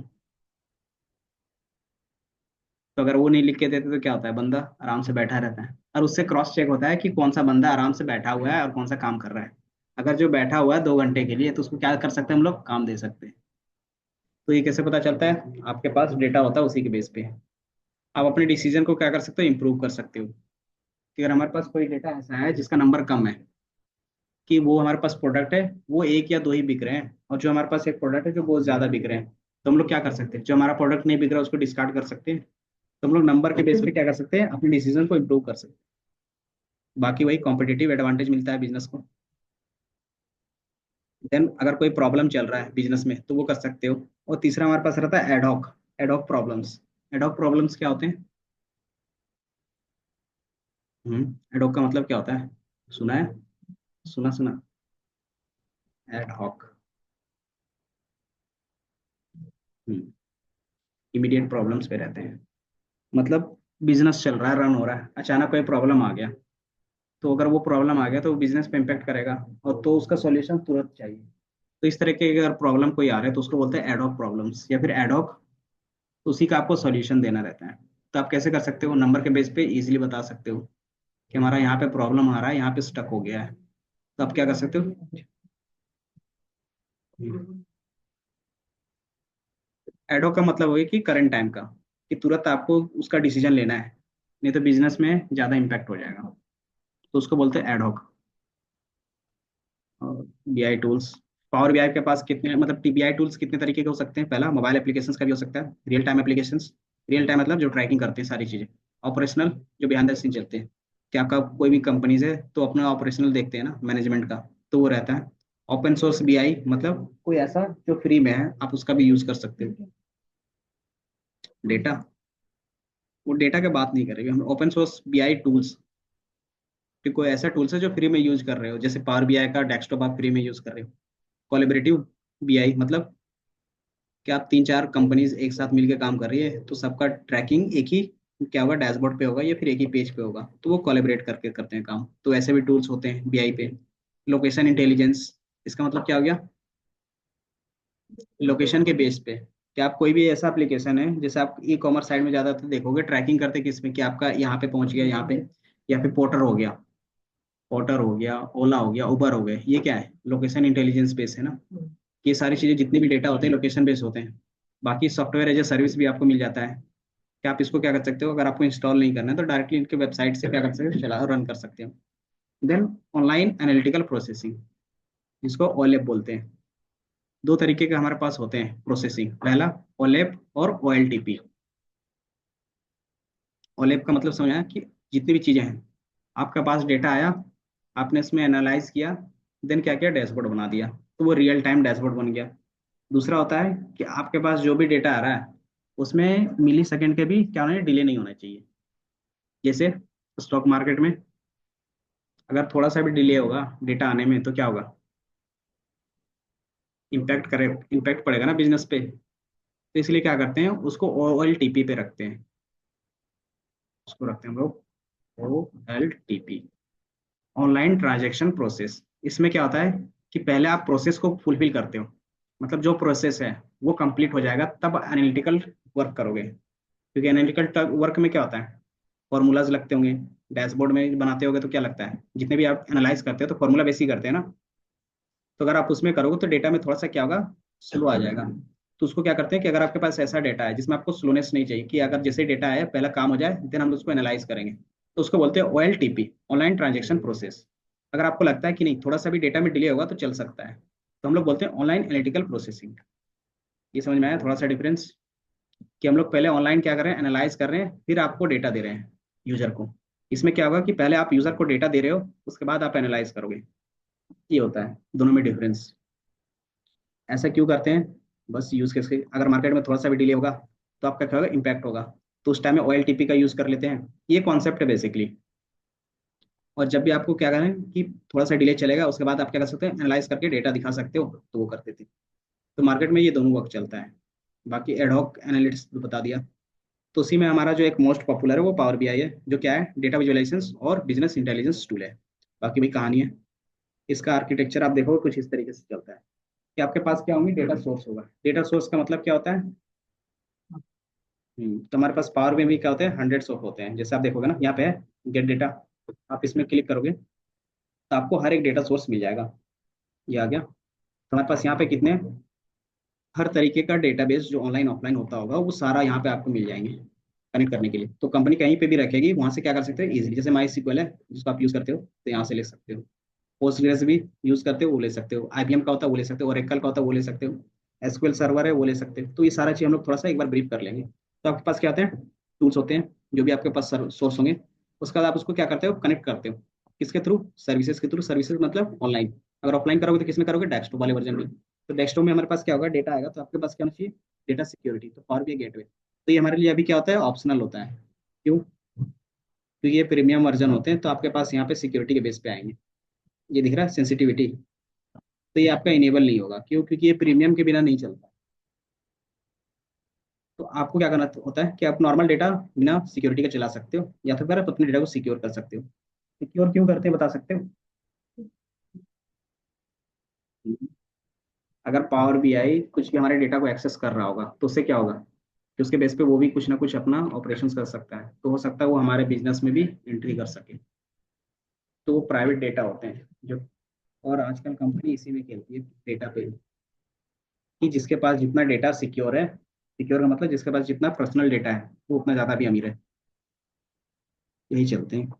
तो अगर वो नहीं लिख के देते तो क्या होता है, बंदा आराम से बैठा रहता है और उससे क्रॉस चेक होता है कि कौन सा बंदा आराम से बैठा हुआ है और कौन सा काम कर रहा है। अगर जो बैठा हुआ है 2 घंटे के लिए तो उसको क्या कर सकते हैं, हम लोग काम दे सकते हैं। तो ये कैसे पता चलता है, आपके पास डेटा होता है, उसी के बेस पे आप अपने डिसीजन को क्या कर सकते हो, इंप्रूव कर सकते हो। कि अगर हमारे पास कोई डेटा ऐसा है जिसका नंबर कम है, कि वो हमारे पास प्रोडक्ट है वो एक या दो ही बिक रहे हैं, और जो हमारे पास एक प्रोडक्ट है जो बहुत ज्यादा बिक रहे हैं, तो हम लोग क्या कर सकते हैं, जो हमारा प्रोडक्ट नहीं बिक रहा है उसको डिस्कार्ड कर सकते हैं। तो हम लोग नंबर के बेस पे क्या कर सकते हैं, अपने डिसीजन को इंप्रूव कर सकते हैं। बाकी वही कॉम्पिटिटिव एडवांटेज मिलता है बिजनेस को। देन अगर कोई प्रॉब्लम चल रहा है बिजनेस में तो वो कर सकते हो। और तीसरा हमारे पास रहता है ad hoc. Ad hoc problems. Ad hoc problems क्या होते हैं? एडॉक का मतलब क्या होता है? सुना है? सुना सुना। एडहॉक। इमीडिएट प्रॉब्लम्स पे रहते हैं। मतलब बिजनेस चल रहा है, रन हो रहा है, अचानक कोई प्रॉब्लम आ गया। तो अगर वो प्रॉब्लम आ गया तो बिजनेस पे इम्पेक्ट करेगा, और तो उसका सॉल्यूशन तुरंत चाहिए। तो इस तरह के अगर प्रॉब्लम कोई आ रहा है तो उसको बोलते हैं एडॉक प्रॉब्लम्स या फिर एडॉक। उसी का आपको सॉल्यूशन देना रहता है। तो आप कैसे कर सकते हो, नंबर के बेस पे इजीली बता सकते हो कि हमारा यहाँ पे प्रॉब्लम आ रहा है, यहाँ पे स्टक हो गया है। तो आप क्या कर सकते हो? एडॉक का मतलब हो गया कि करंट टाइम का, कि तुरंत आपको उसका डिसीजन लेना है, नहीं तो बिजनेस में ज्यादा इम्पैक्ट हो जाएगा। तो उसको बोलते हैं एडॉक। और बीआई टूल्स। पावर बीआई के पास कितने मतलब बीआई टूल्स कितने तरीके के हो सकते हैं, पहला मोबाइल एप्लीकेशंस का भी हो सकता है, real time applications. Real time मतलब जो ट्रैकिंग करते हैं सारी चीजें। ऑपरेशनल, जो बिहाइंड द सीन चलते हैं, कि आपका कोई भी कंपनीज है तो अपना ऑपरेशनल देखते हैं ना मैनेजमेंट का, तो वो रहता है। ओपन सोर्स बीआई मतलब कोई ऐसा जो फ्री में है, आप उसका भी यूज कर सकते हो। डेटा, वो डेटा की बात नहीं करेंगे हम, ओपन सोर्स बीआई टूल्स। कि कोई ऐसा टूल्स है जो फ्री में यूज कर रहे हो, जैसे पावर बीआई का डेस्कटॉप आप फ्री में यूज कर रहे हो। कोलेबरेटिव बीआई मतलब कि आप 3 4 कंपनीज एक साथ मिलकर काम कर रही है तो सबका ट्रैकिंग एक ही क्या होगा, डैशबोर्ड पे होगा या फिर एक ही पेज पे होगा, तो वो कोलेबरेट करके करते हैं काम। तो ऐसे भी टूल्स होते हैं बीआई पे। लोकेशन इंटेलिजेंस, इसका मतलब क्या हो गया, लोकेशन के बेस पे। कि आप कोई भी ऐसा एप्लीकेशन है, जैसे आप ई कॉमर्स साइड में ज्यादातर देखोगे ट्रैकिंग करते किस में, कि आपका यहाँ पे पहुंच गया यहाँ पे, या फिर पोर्टर हो गया, पोर्टर हो गया, ओला हो गया, उबर हो गए, ये क्या है, लोकेशन इंटेलिजेंस बेस है ना। ये सारी चीजें जितने भी डेटा होते हैं लोकेशन बेस होते हैं। बाकी सॉफ्टवेयर एज ए सर्विस भी आपको मिल जाता है, कि आप इसको क्या कर सकते हो, अगर आपको इंस्टॉल नहीं करना है तो डायरेक्टली इनके वेबसाइट से क्या कर सकते हो, चला रन कर सकते हो। देन ऑनलाइन एनालिटिकल प्रोसेसिंग, जिसको ओलेप बोलते हैं। दो तरीके के हमारे पास होते हैं प्रोसेसिंग, पहला ओलेप और ओएलटीपी। ओलेप का मतलब समझा कि जितनी भी चीजें हैं, आपके पास डेटा आया, आपने इसमें एनालाइज किया, देन क्या किया, डैशबोर्ड बना दिया, तो वो रियल टाइम डैशबोर्ड बन गया। दूसरा होता है कि आपके पास जो भी डेटा आ रहा है उसमें मिली सेकेंड के भी क्या होना चाहिए, डिले नहीं होना चाहिए। जैसे स्टॉक मार्केट में अगर थोड़ा सा भी डिले होगा डेटा आने में तो क्या होगा, इम्पैक्ट पड़ेगा ना बिजनेस पे। तो इसलिए क्या करते हैं, उसको OLTP पे रखते हैं। उसको रखते हैं हम लोग OLTP, ऑनलाइन ट्रांजैक्शन प्रोसेस। इसमें क्या होता है कि पहले आप प्रोसेस को फुलफिल करते हो, मतलब जो प्रोसेस है वो कंप्लीट हो जाएगा तब एनालिटिकल वर्क करोगे। क्योंकि एनालिटिकल वर्क में क्या होता है, फॉर्मूलाज लगते होंगे। डैशबोर्ड में बनाते होगे तो क्या लगता है, जितने भी आप एनालाइज करते हो तो फॉर्मूला बेस ही करते हैं ना। तो अगर आप उसमें करोगे तो डेटा में थोड़ा सा क्या होगा, स्लो आ जाएगा। तो उसको क्या करते हैं कि अगर आपके पास ऐसा डेटा है जिसमें आपको स्लोनेस नहीं चाहिए, कि अगर जैसे डेटा है पहला काम हो जाए देन हम उसको एनालाइज करेंगे, तो उसको बोलते हैं OLTP, ऑनलाइन ट्रांजेक्शन प्रोसेस। अगर आपको लगता है कि नहीं थोड़ा सा भी डेटा में डिले होगा तो चल सकता है, तो हम लोग बोलते हैं ऑनलाइन एनालिटिकल प्रोसेसिंग। ये समझ में आया थोड़ा सा डिफरेंस, कि हम लोग पहले ऑनलाइन क्या कर रहे हैं, एनालाइज कर रहे हैं, फिर आपको डेटा दे रहे हैं यूजर को। इसमें क्या होगा कि पहले आप यूजर को डेटा दे रहे हो, उसके बाद आप एनालाइज करोगे। ये होता है दोनों में डिफरेंस। ऐसा क्यों करते हैं, बस यूज केस के, अगर मार्केट में थोड़ा सा भी डिले होगा तो आपका क्या होगा, इम्पैक्ट होगा। तो उस टाइम में OLTP का यूज कर लेते हैं। ये कॉन्सेप्ट है बेसिकली। और जब भी आपको क्या करें कि थोड़ा सा डिले चलेगा उसके बाद आप क्या कर सकते हैं, एनालाइज करके डेटा दिखा सकते हो, तो वो कर देते हैं। तो मार्केट में ये दोनों वर्क चलता है। बाकी एडहॉक एनालिटिक्स बता दिया। तो उसी में हमारा जो एक मोस्ट पॉपुलर है वो पावर बीआई है, जो क्या है, डेटा विजुअलाइजेशन और बिजनेस इंटेलिजेंस टूल है। बाकी भी कहानी है। इसका आर्किटेक्चर आप देखो कुछ इस तरीके से चलता है कि आपके पास क्या होंगे, डेटा सोर्स होगा। डेटा सोर्स का मतलब क्या होता है? तो हमारे पास पावर में भी क्या होते हैं, हंड्रेड्स ऑफ होते हैं। जैसे आप देखोगे ना, यहाँ पे है गेट डेटा, आप इसमें क्लिक करोगे तो आपको हर एक डेटा सोर्स मिल जाएगा। ये आ गया। तो हमारे पास यहाँ पे कितने हैं? हर तरीके का डेटाबेस जो ऑनलाइन ऑफलाइन होता होगा वो सारा यहाँ पे आपको मिल जाएंगे कनेक्ट करने के लिए। तो कंपनी कहीं पे भी रखेगी, वहां से क्या कर सकते हो इजीली। जैसे माई SQL है जिसको आप यूज करते हो, तो यहाँ से ले सकते हो। पोस्टग्रेस भी यूज करते हो, वो ले सकते हो। IBM का होता है वो ले सकते हो, ओरेकल का होता है वो ले सकते हो। SQL सर्वर है वो ले सकते हो। तो ये सारा चीज हम लोग थोड़ा सा एक बार ब्रीफ कर लेंगे। तो आपके पास क्या होते हैं, टूल्स होते हैं जो भी आपके पास सोर्स होंगे। उसके बाद आप उसको क्या करते हो, कनेक्ट करते हो। किसके थ्रू? सर्विसेज के थ्रू। सर्विसेज मतलब ऑनलाइन। अगर ऑफलाइन करोगे तो किसमें करोगे, डेस्कटॉप वाले वर्जन में। तो डेस्कटॉप में हमारे पास क्या होगा, डेटा आएगा, तो आपके पास क्या होना चाहिए, डेटा सिक्योरिटी। तो पावर बीआई गेटवे, तो ये हमारे लिए अभी क्या होता है, ऑप्शनल होता है। क्यों? क्योंकि ये प्रीमियम वर्जन होते हैं, तो आपके पास यहाँ पे सिक्योरिटी के बेस पे आएंगे। ये दिख रहा है सेंसिटिविटी, तो ये आपका इनेबल नहीं होगा। क्यों? क्योंकि ये प्रीमियम के बिना नहीं चलता। तो आपको क्या करना होता है कि आप नॉर्मल डेटा बिना सिक्योरिटी के चला सकते हो, या तो फिर आप अपने डेटा को सिक्योर कर सकते हो। सिक्योर क्यों करते हैं बता सकते हो? अगर पावर बीआई कुछ भी हमारे डेटा को एक्सेस कर रहा होगा तो उससे क्या होगा कि उसके बेस पे वो भी कुछ ना कुछ अपना ऑपरेशंस कर सकता है। तो हो सकता है वो हमारे बिजनेस में भी एंट्री कर सके। तो वो प्राइवेट डेटा होते हैं जो, और आजकल कंपनी इसी में खेलती है, डेटा पे। कि जिसके पास जितना डेटा सिक्योर है, सिक्योर का मतलब जिसके पास जितना पर्सनल डेटा है वो उतना ज़्यादा भी अमीर है। यही चलते हैं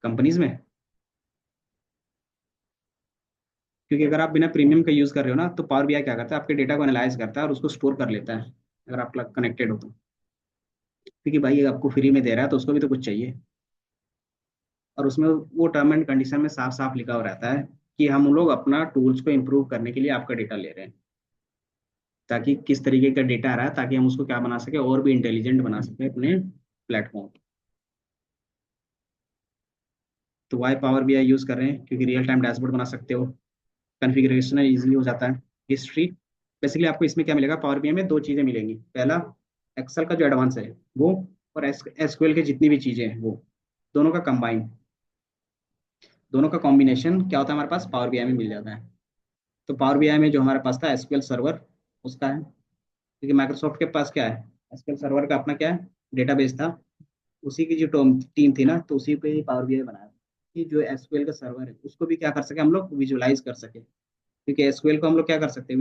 कंपनीज में। क्योंकि अगर आप बिना प्रीमियम का यूज़ कर रहे हो ना, तो पावर बीआई क्या करता है, आपके डेटा को एनालाइज करता है और उसको स्टोर कर लेता है, अगर आप कनेक्टेड हो तो। क्योंकि भाई ये आपको फ्री में दे रहा है तो उसको भी तो कुछ चाहिए। और उसमें वो टर्म एंड कंडीशन में साफ साफ लिखा हुआ रहता है कि हम लोग अपना टूल्स को इम्प्रूव करने के लिए आपका डेटा ले रहे हैं। ताकि किस तरीके का डेटा आ रहा है, ताकि हम उसको क्या बना सके, और भी इंटेलिजेंट बना सके अपने प्लेटफॉर्म। तो वाई पावर बीआई यूज़ कर रहे हैं क्योंकि रियल टाइम डैशबोर्ड बना सकते हो, कॉन्फ़िगरेशन इजीली हो जाता है। हिस्ट्री, बेसिकली आपको इसमें क्या मिलेगा, पावर बीआई में दो चीज़ें मिलेंगी। पहला, एक्सेल का जो एडवांस है वो, और एसक्यूएल की जितनी भी चीज़ें हैं वो, दोनों का कंबाइन, दोनों का कॉम्बिनेशन क्या होता है हमारे पास, पावर बीआई में मिल जाता है। तो पावर बीआई में जो हमारे पास था एसक्यूएल सर्वर, उसका है। क्योंकि माइक्रोसॉफ्ट के पास क्या है, एसक्यूएल सर्वर का अपना क्या है, डेटाबेस था। उसी की जो टीम थी ना, तो उसी पे ही पावर बीआई बनाया कि जो एसक्यूएल का सर्वर है उसको भी क्या कर सके हम लोग, विजुअलाइज कर सके। क्योंकि एसक्यूएल को हम लोग क्या कर सकते हैं,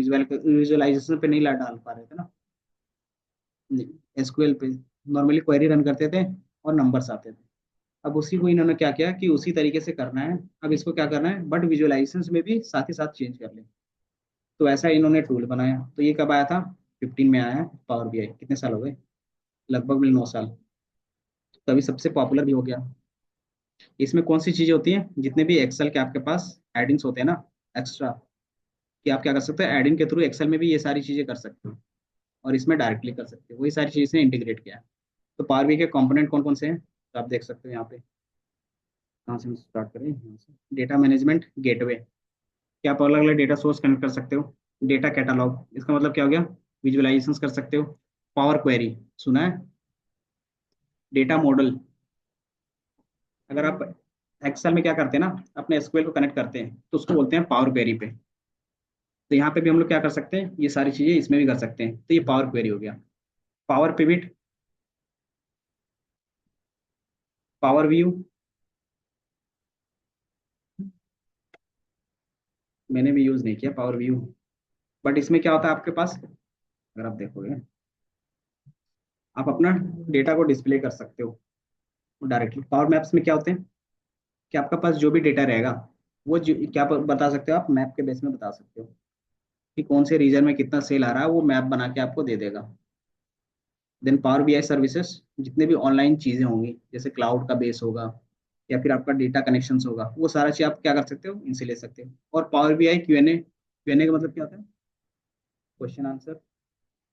विजुअलाइजेशन पे नहीं ला डाल पा रहे थे ना। एसक्यूएल पे नॉर्मली क्वेरी रन करते थे और नंबर्स आते थे। अब उसी को इन्होंने क्या किया कि उसी तरीके से करना है। अब इसको क्या करना है, बट विजुअलाइजेशन में भी साथ ही साथ चेंज कर ले। तो ऐसा इन्होंने टूल बनाया। तो ये कब आया था, 15 में आया है पावर बीआई। कितने साल हो गए, लगभग 9 साल। तो अभी सबसे पॉपुलर भी हो गया। इसमें कौन सी चीजें होती हैं, जितने भी एक्सेल के आपके पास एडिंग्स होते हैं ना, एक्स्ट्रा, कि आप क्या कर सकते हो, एडिंग के थ्रू एक्सेल में भी ये सारी चीजें कर सकते हो। और इसमें डायरेक्टली कर सकते हो, वही सारी चीजें इंटीग्रेट किया है। तो पावर बीआई के कंपोनेंट कौन कौन से हैं, तो आप देख सकते हो यहाँ पे। कहाँ से हम स्टार्ट करें, यहाँ से। डेटा मैनेजमेंट गेटवे, कि आप अलग अलग डेटा सोर्स कनेक्ट कर सकते हो। डेटा कैटलॉग, इसका मतलब क्या हो गया, विजुअलाइजेशन कर सकते हो। पावर क्वेरी, सुना है। डेटा मॉडल, अगर आप एक्सेल में क्या करते हैं ना, अपने एसक्यूएल को कनेक्ट करते हैं तो उसको बोलते हैं पावर क्वेरी पे। तो यहाँ पे भी हम लोग क्या कर सकते हैं, ये सारी चीजें इसमें भी कर सकते हैं। तो ये पावर क्वेरी हो गया। पावर पिविट, पावर व्यू, मैंने भी यूज नहीं किया पावर व्यू। बट इसमें क्या होता है आपके पास, अगर आप देखोगे, आप अपना डेटा को डिस्प्ले कर सकते हो डायरेक्टली। पावर मैप्स में क्या होते हैं कि आपका पास जो भी डेटा रहेगा वो क्या बता सकते हो आप, मैप के बेस में बता सकते हो कि कौन से रीजन में कितना सेल आ रहा है, वो मैप बना के आपको दे देगा। देन पावर बीआई सर्विसेज, जितने भी ऑनलाइन चीजें होंगी, जैसे क्लाउड का बेस होगा या फिर आपका डेटा कनेक्शन होगा, वो सारा चीज आप क्या कर सकते हो, इनसे ले सकते हो। और पावर बीआई क्यूएनए, क्यूएनए का मतलब क्या होता है, क्वेश्चन आंसर।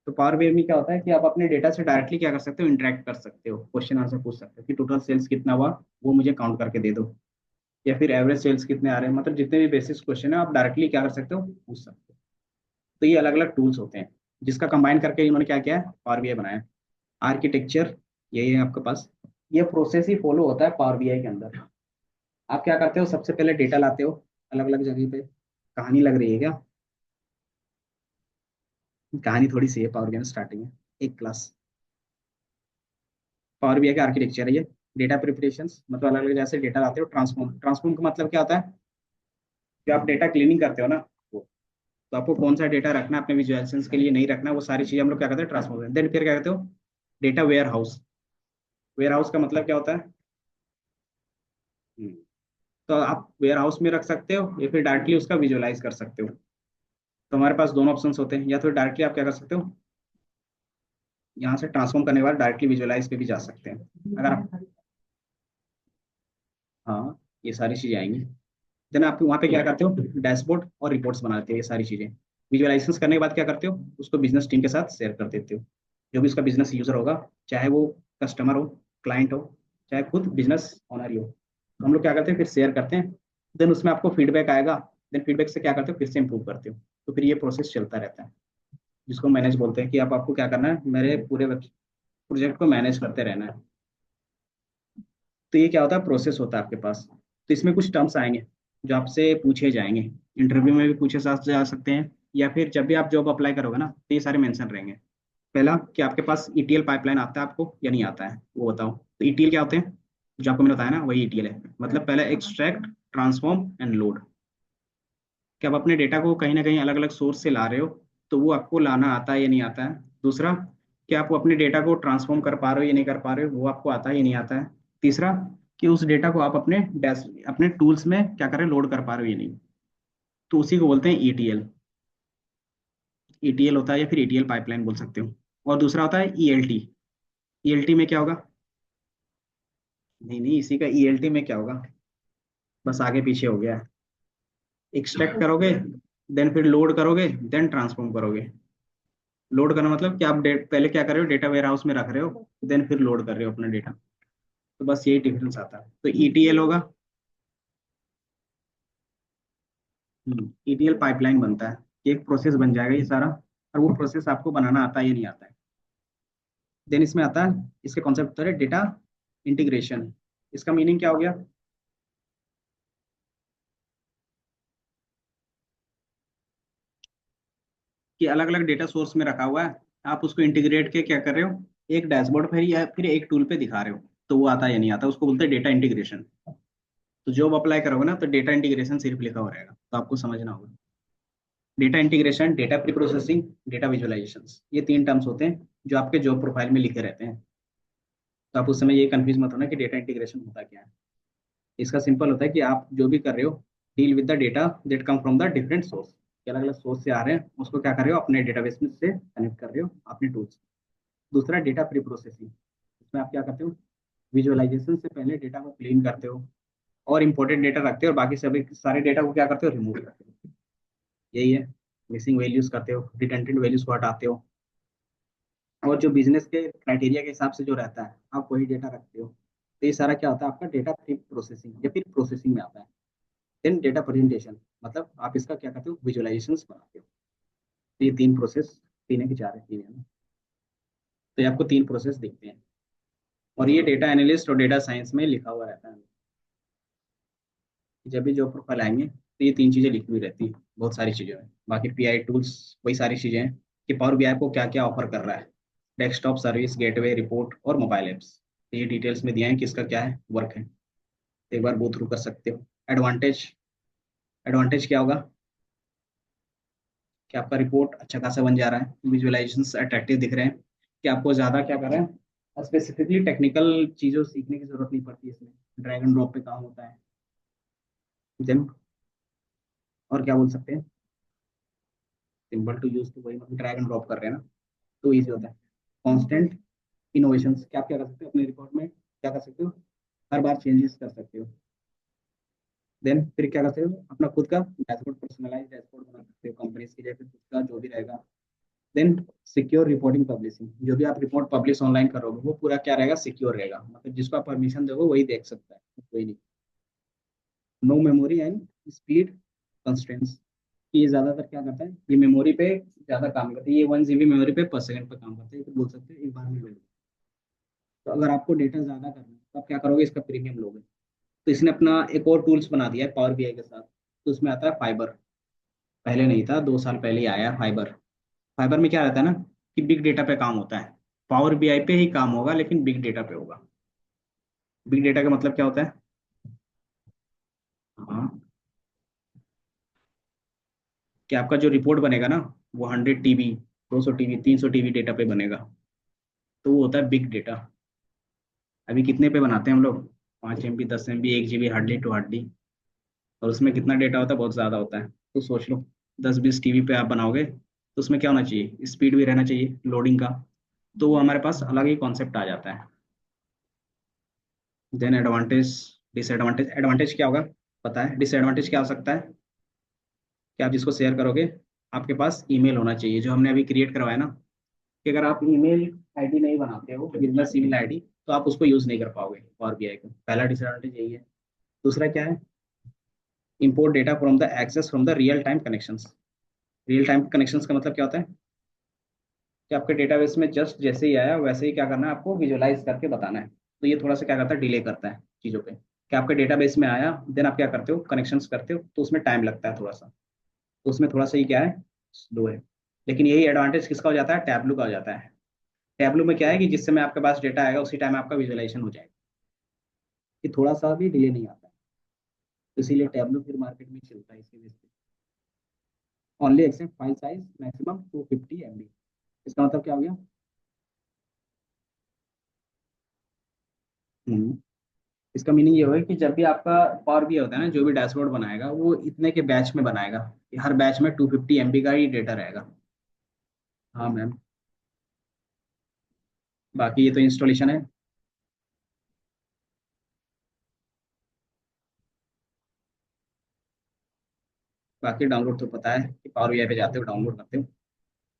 तो पावर बीआई में क्या होता है कि आप अपने डेटा से डायरेक्टली क्या कर सकते हो, इंटरेक्ट कर सकते हो, क्वेश्चन आंसर पूछ सकते हो कि टोटल सेल्स कितना हुआ, वो मुझे काउंट करके दे दो। या फिर एवरेज सेल्स कितने आ रहे हैं, मतलब जितने भी बेसिक क्वेश्चन है आप डायरेक्टली क्या कर सकते हो, पूछ सकते हो। तो ये अलग अलग टूल्स होते हैं जिसका कंबाइन करके इन्होंने क्या किया है, पावर बीआई बनाया है। आर्किटेक्चर यही है आपके पास, ये प्रोसेस ही फॉलो होता है पावर बीआई के अंदर। आप क्या करते हो, सबसे पहले डेटा लाते हो अलग अलग जगह पे। कहानी लग रही है क्या? कहानी थोड़ी सी है, पावर बीआई में स्टार्टिंग है एक क्लास। पावर बीआई का आर्किटेक्चर है ये। डेटा प्रिपरेशन मतलब अलग अलग जैसे डेटा लाते हो, ट्रांसफॉर्म, ट्रांसफॉर्म का मतलब क्या होता है, कि आप डेटा क्लीनिंग करते हो ना, वो तो आपको कौन सा डेटा रखना है अपने विजुअलाइजेशंस के लिए, नहीं रखना, वो सारी चीजें हम लोग क्या करते हैं, ट्रांसफॉर्म। देन फिर क्या करते हो, data warehouse. Warehouse का मतलब क्या होता है? हम्म, तो आप वेयर हाउस में रख सकते हो या फिर डायरेक्टली उसका विजुअलाइज कर सकते हो। तो हमारे पास दोनों ऑप्शंस होते हैं, या फिर डायरेक्टली आप क्या कर सकते हो, यहाँ से ट्रांसफॉर्म करने के बाद डायरेक्टली विजुअलाइज पे भी जा सकते हैं। अगर आप, हाँ, ये सारी चीजें आएंगी। देन आप वहाँ पे क्या करते हो, डैशबोर्ड और रिपोर्ट्स बनाते हो, ये सारी चीजें विजुअलाइजेशन करने के बाद क्या करते हो, उसको बिजनेस टीम के साथ शेयर कर देते हो। जो भी उसका बिजनेस यूजर होगा, चाहे वो कस्टमर हो, क्लाइंट हो, चाहे खुद बिजनेस ओनर ही हो, तो हम लोग क्या करते हैं, फिर शेयर करते हैं। देन उसमें आपको फीडबैक आएगा। देन फीडबैक से क्या करते हो, फिर से इंप्रूव करते हो। तो फिर ये प्रोसेस चलता रहता है, जिसको मैनेज बोलते हैं, कि आप आपको क्या करना है, मेरे पूरे प्रोजेक्ट को मैनेज करते रहना है। तो ये क्या होता है, प्रोसेस होता है आपके पास। तो इसमें कुछ टर्म्स आएंगे जो आपसे पूछे जाएंगे, इंटरव्यू में भी पूछे जा सकते हैं, या फिर जब भी आप जॉब अप्लाई करोगे ना, तो ये सारे मेंशन रहेंगे। पहला, कि आपके पास ईटीएल पाइपलाइन आता है आपको या नहीं आता है, वो बताओ। तो ईटीएल क्या होते हैं, जो आपको मैंने बताया ना, वही ईटीएल है। मतलब पहला, एक्सट्रैक्ट, ट्रांसफॉर्म एंड लोड। कि आप अपने डेटा को कहीं ना कहीं अलग अलग सोर्स से ला रहे हो, तो वो आपको लाना आता है या नहीं आता है। दूसरा, कि आप अपने डेटा को ट्रांसफॉर्म कर पा रहे हो या नहीं कर पा रहे हो, वो आपको आता है या नहीं आता है। तीसरा, कि उस डेटा को आप अपने डैश अपने टूल्स में क्या कर रहे हो, लोड कर पा रहे हो या नहीं। तो उसी को बोलते हैं ईटीएल। ईटीएल होता है, या फिर ईटीएल पाइपलाइन बोल सकते हो। और दूसरा होता है ईएलटी। ईएलटी में क्या होगा, नहीं नहीं, इसी का ईएलटी में क्या होगा, बस आगे पीछे हो गया। एक्सट्रैक्ट करोगे, देन फिर लोड करोगे, देन ट्रांसफॉर्म करोगे। लोड करना मतलब कि आप पहले क्या कर रहे हो, डेटा वेयर हाउस में रख रहे हो, देन फिर लोड कर रहे हो अपना डेटा। तो बस यही डिफरेंस आता है। तो ईटीएल होगा, ईटीएल पाइपलाइन बनता है, कि एक प्रोसेस बन जाएगा ये सारा, और वो प्रोसेस आपको बनाना आता है या नहीं आता है। देन इसमें आता है, इसके कॉन्सेप्ट होता है डेटा इंटीग्रेशन। इसका मीनिंग क्या हो गया, कि अलग अलग डेटा सोर्स में रखा हुआ है, आप उसको इंटीग्रेट के क्या कर रहे हो, एक डैशबोर्ड पर या फिर एक टूल पे दिखा रहे हो। तो वो आता है या नहीं आता, उसको बोलते हैं डेटा इंटीग्रेशन। तो जॉब अप्लाई करोगे ना, तो डेटा इंटीग्रेशन सिर्फ लिखा हुआ रहेगा, तो आपको समझना होगा। Data integration, data preprocessing, data visualisation, ये तीन टर्म्स होते हैं जो आपके जॉब प्रोफाइल में लिखे रहते हैं। तो आप उस समय ये कंफ्यूज मत होना कि डेटा इंटीग्रेशन होता क्या है। इसका सिंपल होता है कि आप जो भी कर रहे हो, deal with the data that come from the different source. अलग अलग सोर्स से आ रहे हैं, उसको क्या कर रहे हो, अपने डेटाबेस में से कनेक्ट कर रहे हो अपने टूल्स। दूसरा, डेटा प्री प्रोसेसिंग। इसमें आप क्या करते हो, विजुअलाइजेशन से पहले डेटा को क्लीन करते हो, और इंपॉर्टेंट डेटा रखते हो, और बाकी सभी सारे डेटा को क्या करते हो, रिमूव करते हो। यही है, मिसिंग वैल्यूज करते हो, रिटेंटेड वैल्यूज को हटाते हो, और जो बिजनेस के क्राइटेरिया के हिसाब से जो रहता है, आप वही डेटा रखते हो। तो ये सारा क्या होता है, आपका डेटा प्री प्रोसेसिंग या फिर प्रोसेसिंग में आता है। देन डेटा प्रेजेंटेशन, मतलब आप इसका क्या करते हो, विजुअलाइजेशन बनाते हो। तो ये तीन प्रोसेस, तीन है कि चार है, तीन है ना। तो ये आपको तीन प्रोसेस दिखते हैं, और ये डेटा एनालिस्ट और डेटा साइंस में लिखा हुआ रहता है। जब भी जॉब प्रोफाइल आएंगे, तो ये तीन चीजें लिखी हुई रहती है बहुत सारी चीजों में। बाकी पीआई टूल्स, वही सारी चीजें हैं, कि पावर बीआई को क्या क्या ऑफर कर रहा है, डेस्कटॉप सर्विस, गेटवे, रिपोर्ट और मोबाइल एप्स। तो ये डिटेल्स में दिया है कि इसका क्या है, वर्क है। तो एक बार गो थ्रू कर सकते हो। एडवांटेज, एडवांटेज क्या होगा, कि आपका रिपोर्ट अच्छा खासा बन जा रहा है, विजुअलाइजेशंस अट्रैक्टिव दिख रहे हैं, कि आपको ज़्यादा क्या कर रहे हैं, स्पेसिफिकली टेक्निकल चीज़ों सीखने की जरूरत नहीं पड़ती इसमें, ड्रैग एंड ड्रॉप पे काम होता है। देन और क्या बोल सकते हैं, सिंपल टू यूज, तो वही मतलब ड्रैग एंड ड्रॉप कर रहे हैं ना, तो ईजी होता है। कॉन्स्टेंट इनोवेशंस, क्या आप क्या कर सकते हो अपने रिपोर्ट में, क्या कर सकते हो, हर बार चेंजेस कर सकते हो। देन फिर क्या करते हो, अपना खुद का डैशबोर्ड, पर्सनलाइज डैशबोर्ड बना सकते हो कंपनीज के लिए, फिर खुद का जो भी रहेगा। देन सिक्योर रिपोर्टिंग पब्लिशिंग, जो भी आप रिपोर्ट पब्लिश ऑनलाइन करोगे, वो पूरा क्या रहेगा, सिक्योर रहेगा। मतलब जिसको आप परमिशन दोगे वही देख सकता है, कोई नहीं। No memory and speed constraints. ये ज्यादातर क्या करता है, ये मेमोरी पे ज्यादा काम करता है, ये 1 GB मेमोरी पे पर सेकंड पे काम करता है, ये तो बोल सकते हैं एक बार में लोड। तो अगर आपको डेटा ज्यादा करना है तो आप क्या करोगे, इसका प्रीमियम लोगे। तो इसने अपना एक और टूल्स बना दिया है पावर बीआई के साथ, तो उसमें आता है फाइबर। पहले नहीं था, 2 साल पहले ही आया है फाइबर। फाइबर में क्या रहता है ना, कि बिग डेटा पे काम होता है। पावर बीआई पे ही काम होगा लेकिन बिग डेटा पे होगा। बिग डेटा का मतलब क्या होता है? हाँ, कि आपका जो रिपोर्ट बनेगा ना, वो 100 TB, 200 TB, 300 TB डेटा पे बनेगा। तो वो होता है बिग डेटा। अभी कितने पे बनाते हैं हम लोग? 5 MB, 10 MB, 1 GB, hardly to hardly. और उसमें कितना डेटा होता है? बहुत ज़्यादा होता है। तो सोच लो, 10-20 TB पे आप बनाओगे तो उसमें क्या होना चाहिए, स्पीड भी रहना चाहिए लोडिंग का। तो वो हमारे पास अलग ही कॉन्सेप्ट आ जाता है। Then advantage, disadvantage. एडवांटेज क्या होगा पता है, डिसएडवांटेज क्या हो सकता है? कि आप जिसको शेयर करोगे, आपके पास ईमेल होना चाहिए जो हमने अभी क्रिएट करवाया ना। कि अगर आप ईमेल आईडी नहीं बनाते हो, बिजनेस ईमेल आईडी, तो आप उसको यूज नहीं कर पाओगे पावर बीआई को। पहला डिसएडवांटेज यही है। दूसरा क्या है, import data from the access from the real time connections. Real time connections का मतलब क्या होता है, कि आपके डेटाबेस में जस्ट जैसे ही आया वैसे ही क्या करना है, आपको विजुअलाइज करके बताना है। तो ये थोड़ा सा क्या करता है, डिले करता है चीज़ों पे। कि आपके डेटाबेस में आया, देन आप क्या करते हो, कनेक्शंस करते हो, तो उसमें टाइम लगता है थोड़ा सा। तो उसमें थोड़ा सा ही क्या है, स्लो है। लेकिन यही एडवांटेज किसका हो जाता है, टैबलू का हो जाता है। टैबलू में क्या है कि जिस समय आपके पास डेटा आएगा उसी टाइम आपका विजुअलाइजेशन हो जाएगा, कि थोड़ा सा भी डिले नहीं आता है। तो इसीलिए टैबलू फिर मार्केट में चलता है इसके बेस पे। Only accept file size maximum 250 MB। इसका मतलब क्या हो गया? हम्म, इसका मीनिंग ये होगा कि जब भी आपका पावर भी होता है ना, जो भी डैशबोर्ड बनाएगा वो इतने के बैच में बनाएगा, कि हर बैच में 250 MB का ही डेटा रहेगा। हाँ मैम। बाकी ये तो इंस्टॉलेशन है। बाकी डाउनलोड तो पता है कि पावर बीआई पे जाते हो, डाउनलोड करते हो।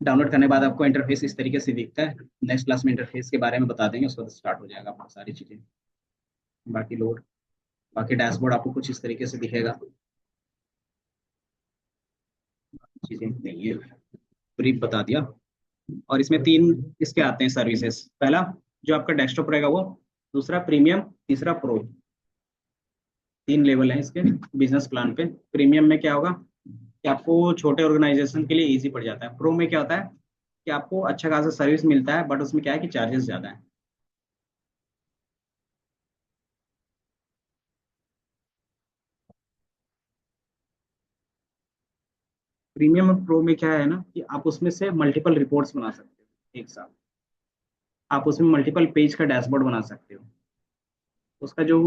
डाउनलोड करने के बाद आपको इंटरफेस इस तरीके से दिखता है। नेक्स्ट क्लास में इंटरफेस के बारे में बता देंगे, उसके बाद स्टार्ट हो जाएगा आपका सारी चीज़ें। बाकी लोड, बाकी डैशबोर्ड आपको कुछ इस तरीके से दिखेगा। चीज़ें नहीं है, ब्रीफ बता दिया। और इसमें 3 इसके आते हैं सर्विसेज। पहला जो आपका डेस्कटॉप रहेगा वो, दूसरा प्रीमियम, तीसरा प्रो। 3 लेवल हैं इसके बिजनेस प्लान पे। प्रीमियम में क्या होगा, कि आपको छोटे ऑर्गेनाइजेशन के लिए इजी पड़ जाता है। प्रो में क्या होता है, कि आपको अच्छा खासा सर्विस मिलता है, बट उसमें क्या है कि चार्जेस ज़्यादा है। प्रीमियम और प्रो में क्या है ना, कि आप उसमें से मल्टीपल रिपोर्ट्स बना सकते हो एक साथ। आप उसमें मल्टीपल पेज का डैशबोर्ड बना सकते हो। उसका जो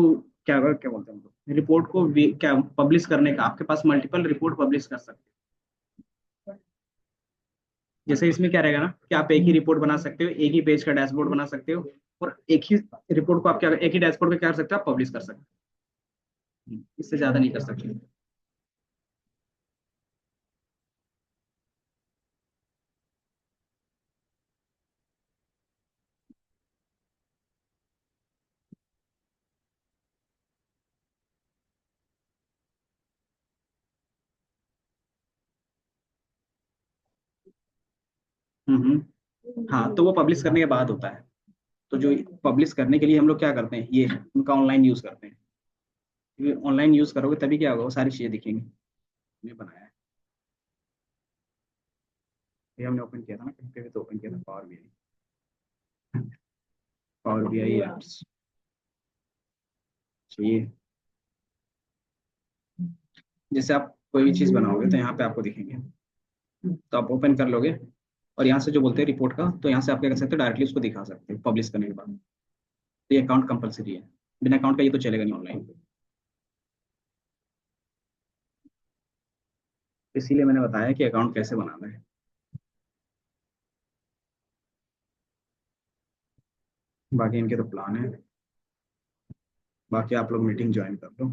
क्या बोलते हैं हम लोग, रिपोर्ट को क्या पब्लिश करने का, आपके पास मल्टीपल रिपोर्ट पब्लिश कर सकते हो। जैसे इसमें क्या रहेगा ना, कि आप एक ही रिपोर्ट बना सकते हो, एक ही पेज का डैशबोर्ड बना सकते हो। और एक ही रिपोर्ट को आप क्या, एक ही डैशबोर्ड पे क्या कर सकते हो, आप पब्लिश कर सकते हो। इससे ज्यादा नहीं कर सकते। हाँ, तो वो पब्लिश करने के बाद होता है। तो जो पब्लिश करने के लिए हम लोग क्या करते हैं, ये उनका ऑनलाइन यूज करते हैं। क्योंकि ऑनलाइन यूज करोगे तभी क्या होगा, वो सारी चीजें दिखेंगी। हमने बनाया है, ये हमने ओपन किया था ना कहीं पे भी, तो ओपन किया था power BI. Power BI apps चाहिए। जैसे आप कोई भी चीज बनाओगे तो यहाँ पे आपको दिखेंगे, तो आप ओपन कर लोगे। और यहाँ से जो बोलते हैं रिपोर्ट का, तो यहाँ से आप क्या कर सकते हो, डायरेक्टली उसको दिखा सकते हो पब्लिश करने के बाद। तो ये अकाउंट कंपलसरी है, बिना अकाउंट का ये तो चलेगा नहीं ऑनलाइन। इसीलिए मैंने बताया कि अकाउंट कैसे बनाना है। बाकी इनके तो प्लान है। बाकी आप लोग मीटिंग ज्वाइन कर लो।